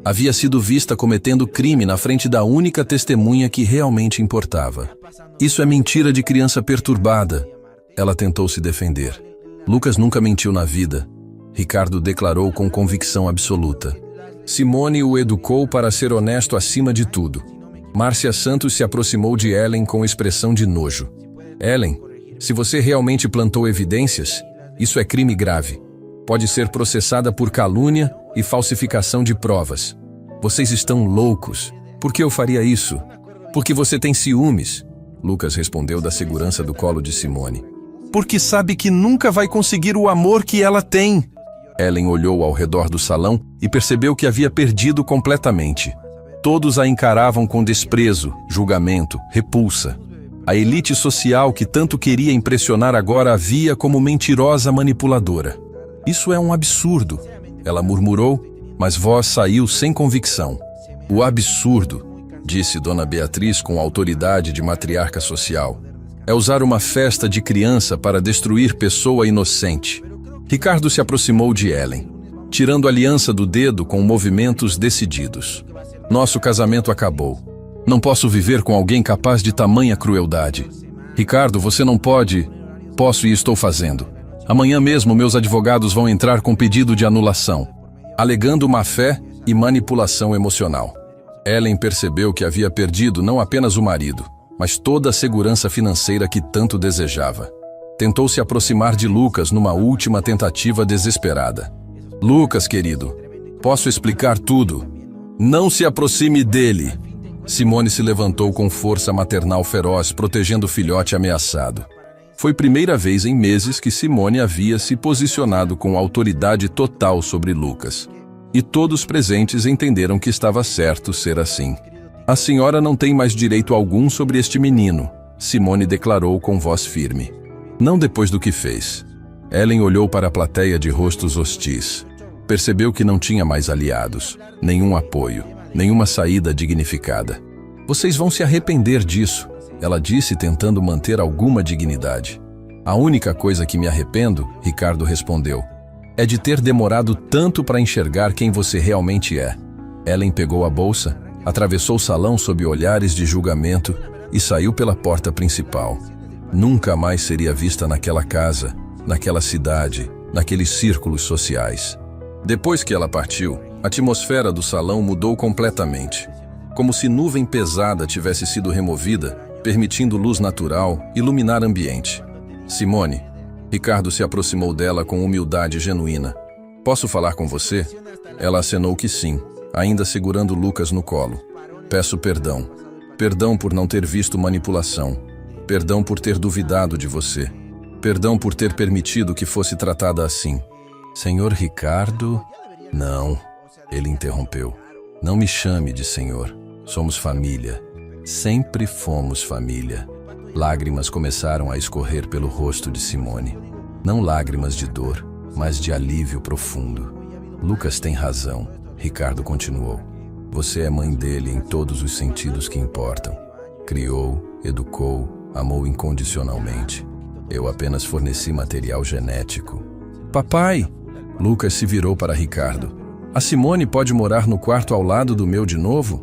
Havia sido vista cometendo crime na frente da única testemunha que realmente importava. Isso é mentira de criança perturbada. Ela tentou se defender. Lucas nunca mentiu na vida. Ricardo declarou com convicção absoluta. Simone o educou para ser honesto acima de tudo. Márcia Santos se aproximou de Ellen com expressão de nojo. Ellen, Se você realmente plantou evidências, isso é crime grave. Pode ser processada por calúnia e falsificação de provas. Vocês estão loucos. Por que eu faria isso? Porque você tem ciúmes. Lucas respondeu da segurança do colo de Simone. Porque sabe que nunca vai conseguir o amor que ela tem. Ellen olhou ao redor do salão e percebeu que havia perdido completamente. Todos a encaravam com desprezo, julgamento, repulsa. A elite social que tanto queria impressionar agora a via como mentirosa manipuladora. Isso é um absurdo, ela murmurou, mas voz saiu sem convicção. O absurdo, disse Dona Beatriz com autoridade de matriarca social, é usar uma festa de criança para destruir pessoa inocente. Ricardo se aproximou de Ellen, tirando a aliança do dedo com movimentos decididos. Nosso casamento acabou. Não posso viver com alguém capaz de tamanha crueldade. Ricardo, você não pode... Posso e estou fazendo. Amanhã mesmo meus advogados vão entrar com pedido de anulação, alegando má-fé e manipulação emocional. Ellen percebeu que havia perdido não apenas o marido, mas toda a segurança financeira que tanto desejava. Tentou se aproximar de Lucas numa última tentativa desesperada. Lucas, querido, posso explicar tudo. Não se aproxime dele. Simone se levantou com força maternal feroz, protegendo o filhote ameaçado. Foi a primeira vez em meses que Simone havia se posicionado com autoridade total sobre Lucas. E todos os presentes entenderam que estava certo ser assim. A senhora não tem mais direito algum sobre este menino, Simone declarou com voz firme. Não depois do que fez. Ellen olhou para a plateia de rostos hostis. Percebeu que não tinha mais aliados, nenhum apoio, nenhuma saída dignificada. Vocês vão se arrepender disso, ela disse tentando manter alguma dignidade. A única coisa que me arrependo, Ricardo respondeu, é de ter demorado tanto para enxergar quem você realmente é. Ellen pegou a bolsa, atravessou o salão sob olhares de julgamento e saiu pela porta principal. Nunca mais seria vista naquela casa, naquela cidade, naqueles círculos sociais. Depois que ela partiu, a atmosfera do salão mudou completamente. Como se nuvem pesada tivesse sido removida, permitindo luz natural iluminar o ambiente. Simone, Ricardo se aproximou dela com humildade genuína. Posso falar com você? Ela acenou que sim, ainda segurando Lucas no colo. Peço perdão. Perdão por não ter visto manipulação. Perdão por ter duvidado de você. Perdão por ter permitido que fosse tratada assim. Senhor Ricardo... Não, ele interrompeu. Não me chame de senhor. Somos família. Sempre fomos família. Lágrimas começaram a escorrer pelo rosto de Simone. Não lágrimas de dor, mas de alívio profundo. Lucas tem razão, Ricardo continuou. Você é mãe dele em todos os sentidos que importam. Criou, educou, amou incondicionalmente. Eu apenas forneci material genético. Papai! Lucas se virou para Ricardo. A Simone pode morar no quarto ao lado do meu de novo?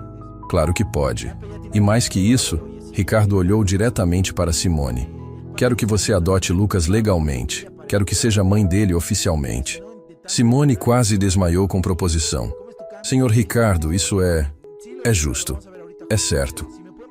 Claro que pode. E mais que isso, Ricardo olhou diretamente para Simone. Quero que você adote Lucas legalmente. Quero que seja mãe dele oficialmente. Simone quase desmaiou com proposição. Senhor Ricardo, isso é justo. É certo.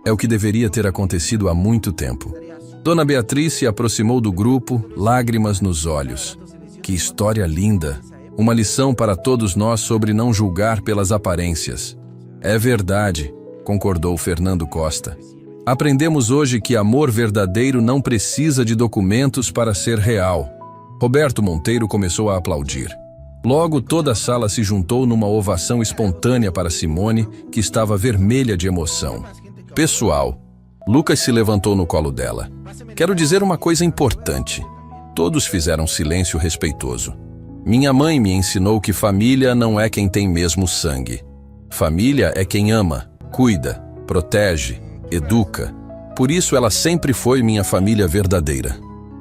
É o que deveria ter acontecido há muito tempo. Dona Beatriz se aproximou do grupo, lágrimas nos olhos. Que história linda! Uma lição para todos nós sobre não julgar pelas aparências. É verdade, concordou Fernando Costa. Aprendemos hoje que amor verdadeiro não precisa de documentos para ser real. Roberto Monteiro começou a aplaudir. Logo toda a sala se juntou numa ovação espontânea para Simone, que estava vermelha de emoção. Pessoal, Lucas se levantou no colo dela. Quero dizer uma coisa importante. Todos fizeram silêncio respeitoso. Minha mãe me ensinou que família não é quem tem mesmo sangue. Família é quem ama, cuida, protege, educa. Por isso ela sempre foi minha família verdadeira.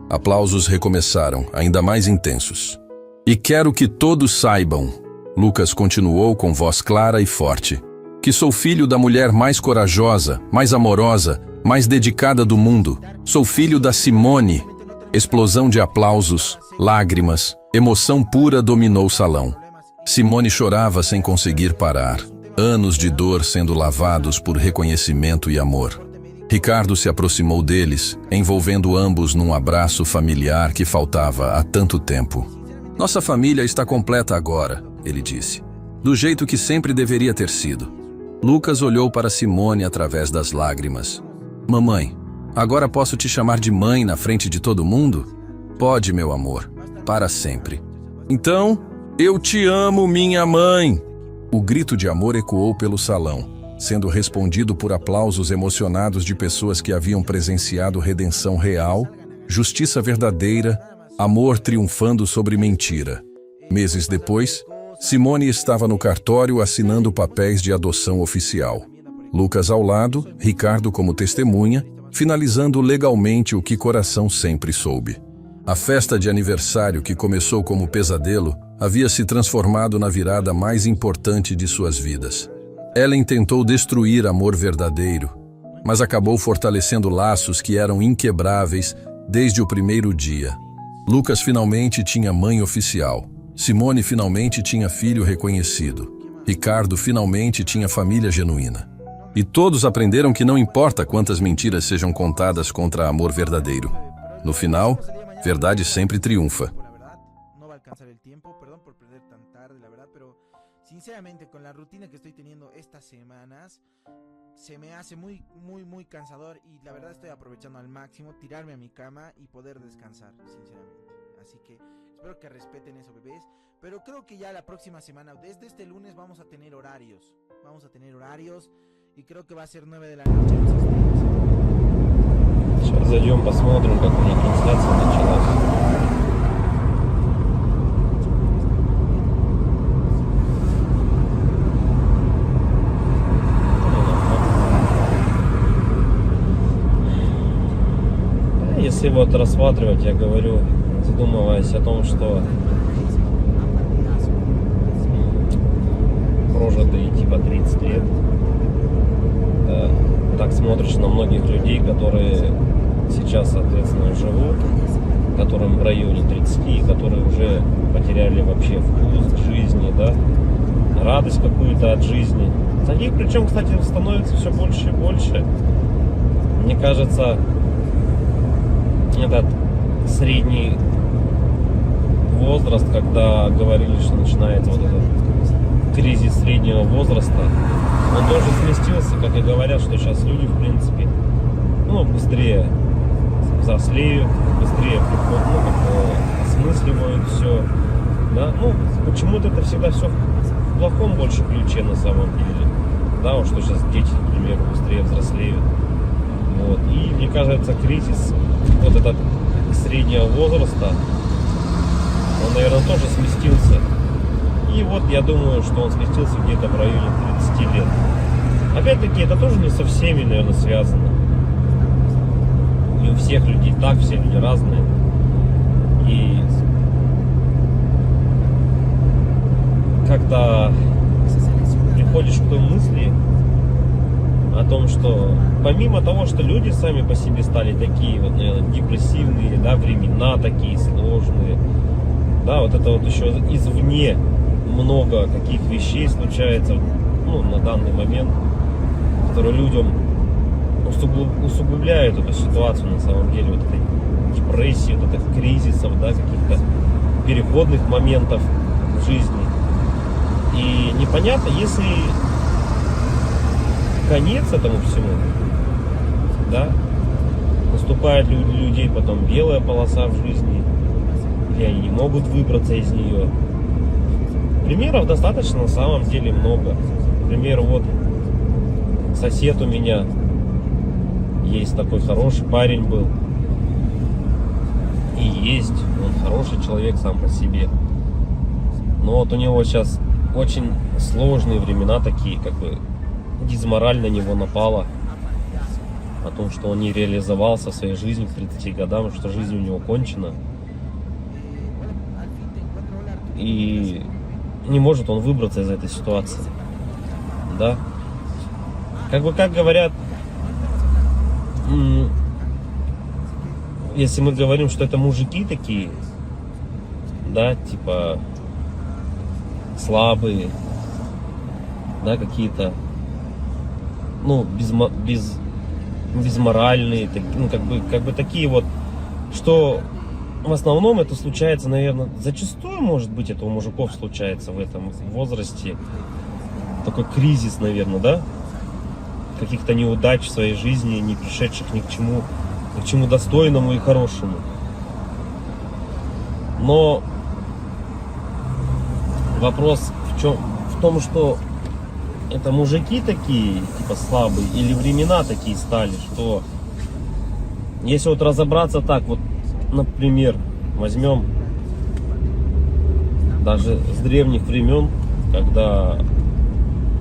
Aplausos recomeçaram, ainda mais intensos. E quero que todos saibam, Lucas continuou com voz clara e forte, que sou filho da mulher mais corajosa, mais amorosa, mais dedicada do mundo. Sou filho da Simone. Explosão de aplausos, lágrimas, emoção pura dominou o salão. Simone chorava sem conseguir parar. Anos de dor sendo lavados por reconhecimento e amor. Ricardo se aproximou deles, envolvendo ambos num abraço familiar que faltava há tanto tempo. Nossa família está completa agora, ele disse, do jeito que sempre deveria ter sido. Lucas olhou para Simone através das lágrimas. Mamãe, agora posso te chamar de mãe na frente de todo mundo? Pode, meu amor, para sempre. Então, eu te amo, minha mãe! O grito de amor ecoou pelo salão, sendo respondido por aplausos emocionados de pessoas que haviam presenciado redenção real, justiça verdadeira, amor triunfando sobre mentira. Meses depois, Simone estava no cartório assinando papéis de adoção oficial. Lucas ao lado, Ricardo como testemunha, finalizando legalmente o que coração sempre soube. A festa de aniversário que começou como pesadelo havia se transformado na virada mais importante de suas vidas. Ellen tentou destruir amor verdadeiro, mas acabou fortalecendo laços que eram inquebráveis desde o primeiro dia. Lucas finalmente tinha mãe oficial. Simone finalmente tinha filho reconhecido. Ricardo finalmente tinha família genuína. E todos aprenderam que não importa quantas mentiras sejam contadas contra amor verdadeiro. No final, verdade sempre triunfa. Sinceramente, con la rutina que estoy teniendo estas semanas, se me hace muy cansador y la verdad estoy aprovechando al máximo tirarme a mi cama y poder descansar, sinceramente. Así que espero que respeten eso, bebés. Pero creo que ya la próxima semana, desde este lunes, vamos a tener horarios. Y creo que va a ser 9 de la noche. Сейчас зайдем, посмотрим, как у них трансляция началась. Если вот рассматривать, я говорю, задумываясь о том, что прожитые типа 30 лет, так смотришь на многих людей, которые сейчас, соответственно, живут, которым в районе 30, которые уже потеряли вообще вкус к жизни, да, радость какую-то от жизни. Таких, причем, кстати, становится все больше и больше. Мне кажется, этот средний возраст, когда говорили, что начинается вот этот кризис среднего возраста, он тоже сместился, как и говорят, что сейчас люди, в принципе, быстрее взрослеют, быстрее осмысливают все, да, почему-то это всегда все в плохом больше ключе на самом деле, да, вот что сейчас дети, например, быстрее взрослеют, вот, и мне кажется, кризис вот этот среднего возраста, он, наверное, тоже сместился. И вот я думаю, что он сместился где-то в районе 30 лет. Опять-таки, это тоже не со всеми, наверное, связано. Не у всех людей так, все люди разные. И когда приходишь к той мысли о том, что помимо того, что люди сами по себе стали такие вот, наверное, депрессивные, да, времена такие сложные, да, вот это вот еще извне много каких вещей случается, на данный момент, которые людям усугубляют эту ситуацию на самом деле, вот этой депрессии, вот этих кризисов, да, каких-то переходных моментов в жизни. И непонятно, если конец этому всему, да, наступает у людей потом белая полоса в жизни, и они не могут выбраться из нее. Примеров достаточно на самом деле много. Например, вот сосед у меня есть такой хороший парень был, и есть, он хороший человек сам по себе. Но вот у него сейчас очень сложные времена такие, как бы дизмораль на него напала о том, что он не реализовался в своей жизни к 30 годам, что жизнь у него кончена. И не может он выбраться из этой ситуации. Да? Как говорят, если мы говорим, что это мужики такие, да, типа слабые, да, какие-то, без безморальные, ну, как бы такие вот, что в основном это случается, наверное, зачастую, может быть, это у мужиков случается в этом возрасте, такой кризис, наверное, да, каких-то неудач в своей жизни, не пришедших ни к чему достойному и хорошему. Но вопрос в том, что это мужики такие, типа, слабые, или времена такие стали, что если вот разобраться так, вот, например, возьмем даже с древних времен, когда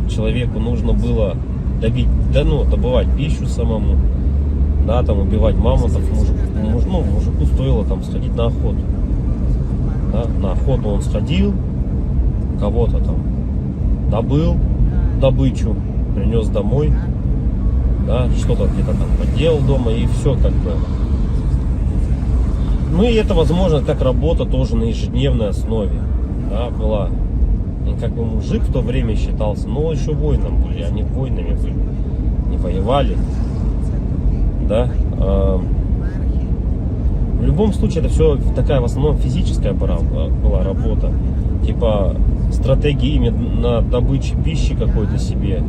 человеку нужно было добывать пищу самому, да, там убивать мамонтов, мужику стоило там сходить на охоту. Да, на охоту он сходил, кого-то там добыл добычу, принес домой, да, что-то где-то там поделал дома, и все как бы. Ну и это, возможно, как работа тоже на ежедневной основе, да, была. И как бы мужик в то время считался, но еще воином были, они воинами были, не воевали, да. В любом случае это все такая в основном физическая была работа, типа стратегии именно добычи пищи какой-то себе.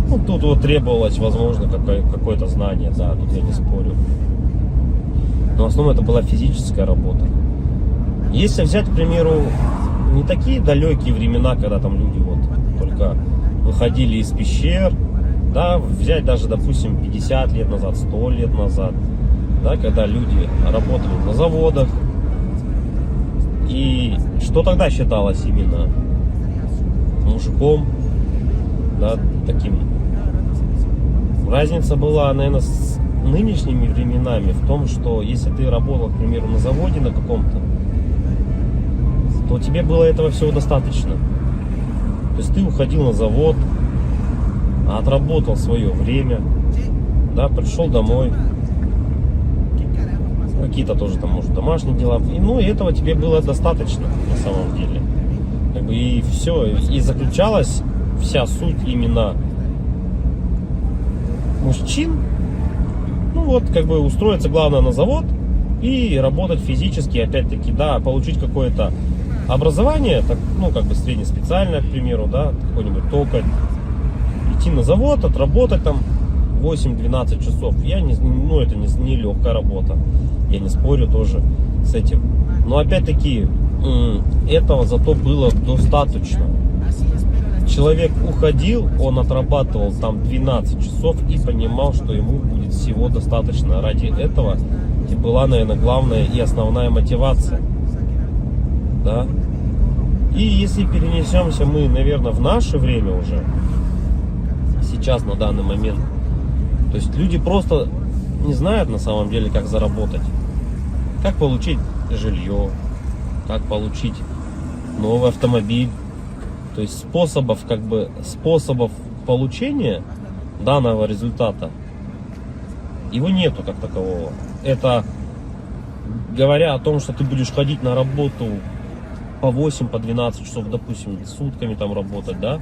Ну, тут вот требовалось, возможно, какое-то знание, да, тут я не спорю. Но в основном это была физическая работа. Если взять, к примеру, не такие далекие времена, когда там люди вот только выходили из пещер, да, взять даже, допустим, 50 лет назад, 100 лет назад, да, когда люди работали на заводах, и что тогда считалось именно мужиком, да, таким. Разница была, наверное, с нынешними временами в том, что если ты работал, к примеру, на заводе на каком-то, то тебе было этого всего достаточно. То есть ты уходил на завод, отработал свое время, да, пришел домой, какие-то тоже там, может, домашние дела, и, ну, и этого тебе было достаточно на самом деле. Как бы и все, и заключалась вся суть именно мужчин, ну вот, как бы устроиться, главное, на завод и работать физически, опять-таки, да, получить какое-то образование, так, ну, как бы среднеспециальное, к примеру, да, какой-нибудь токарь, идти на завод, отработать там 8-12 часов. Ну, это не легкая работа, я не спорю тоже с этим. Но опять-таки, этого зато было достаточно. Человек уходил, он отрабатывал там 12 часов и понимал, что ему будет всего достаточно. Ради этого и была, наверное, главная и основная мотивация. Да? И если перенесемся мы, наверное, в наше время уже, сейчас, на данный момент, то есть люди просто не знают на самом деле, как заработать, как получить жилье, как получить новый автомобиль. То есть способов получения данного результата его нету как такового. Это говоря о том, что ты будешь ходить на работу по 8, по 12 часов, допустим, сутками там работать, да,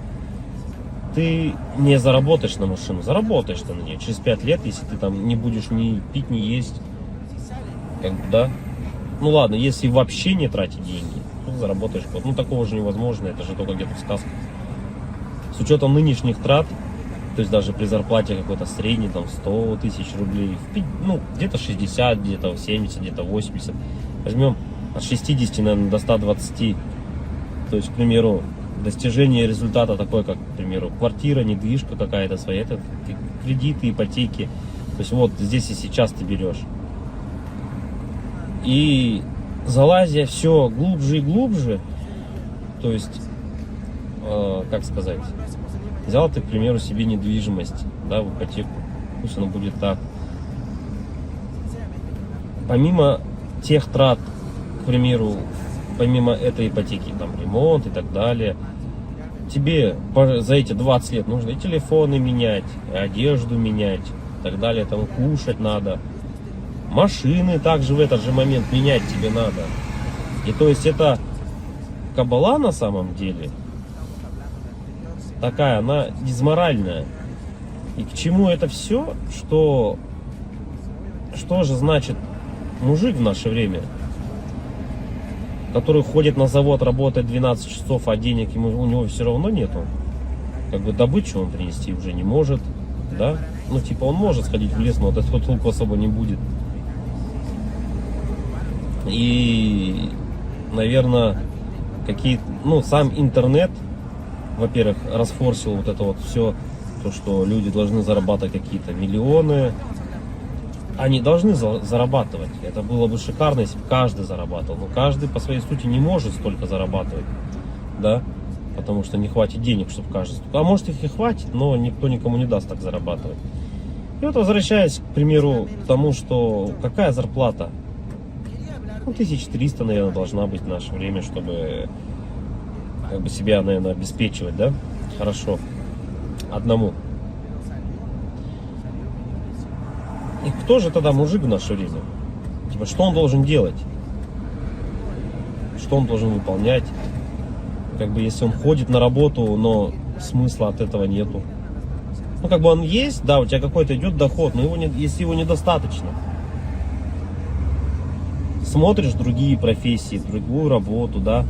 ты не заработаешь на машину, заработаешь ты на нее через 5 лет, если ты там не будешь ни пить, ни есть, как бы, да. Ну ладно, если вообще не тратить деньги, то заработаешь. Ну такого же невозможно, это же только где-то в сказках. С учетом нынешних трат, то есть даже при зарплате какой-то средней, там 100 тысяч рублей, ну где-то 60, где-то 70, где-то 80, возьмем от 60, наверное, до 120, то есть, к примеру, достижение результата такой, как, к примеру, квартира, недвижка какая-то своя, это кредиты, ипотеки, то есть вот здесь и сейчас ты берешь. И залазя все глубже и глубже, то есть, как сказать, взял ты, к примеру, себе недвижимость, да, в ипотеку, пусть оно будет так. Помимо тех трат, к примеру, помимо этой ипотеки, там, ремонт и так далее, тебе за эти 20 лет нужно и телефоны менять, и одежду менять, и так далее, там, кушать надо. Машины также в этот же момент менять тебе надо. И то есть это кабала на самом деле такая, она дизморальная. И к чему это все? Что же значит мужик в наше время, который ходит на завод, работает 12 часов, а денег у него все равно нету. Как бы добычу он принести уже не может, да? Ну, типа, он может сходить в лес, но от этого толку особо не будет. И, наверное, сам интернет, во-первых, расфорсил вот это вот все, то, что люди должны зарабатывать какие-то миллионы. Они должны зарабатывать. Это было бы шикарно, если бы каждый зарабатывал. Но каждый по своей сути не может столько зарабатывать, да, потому что не хватит денег, чтобы каждый. А может их и хватит, но никто никому не даст так зарабатывать. И вот возвращаясь, к примеру, к тому, что какая зарплата? 1300, наверное, должна быть в наше время, чтобы как бы себя, наверное, обеспечивать, да? Хорошо. Одному. И кто же тогда мужик в наше время? Типа, что он должен делать? Что он должен выполнять? Как бы, если он ходит на работу, но смысла от этого нету. Ну, как бы он есть, да, у тебя какой-то идет доход, но если его недостаточно. Смотришь другие профессии, другую работу, да,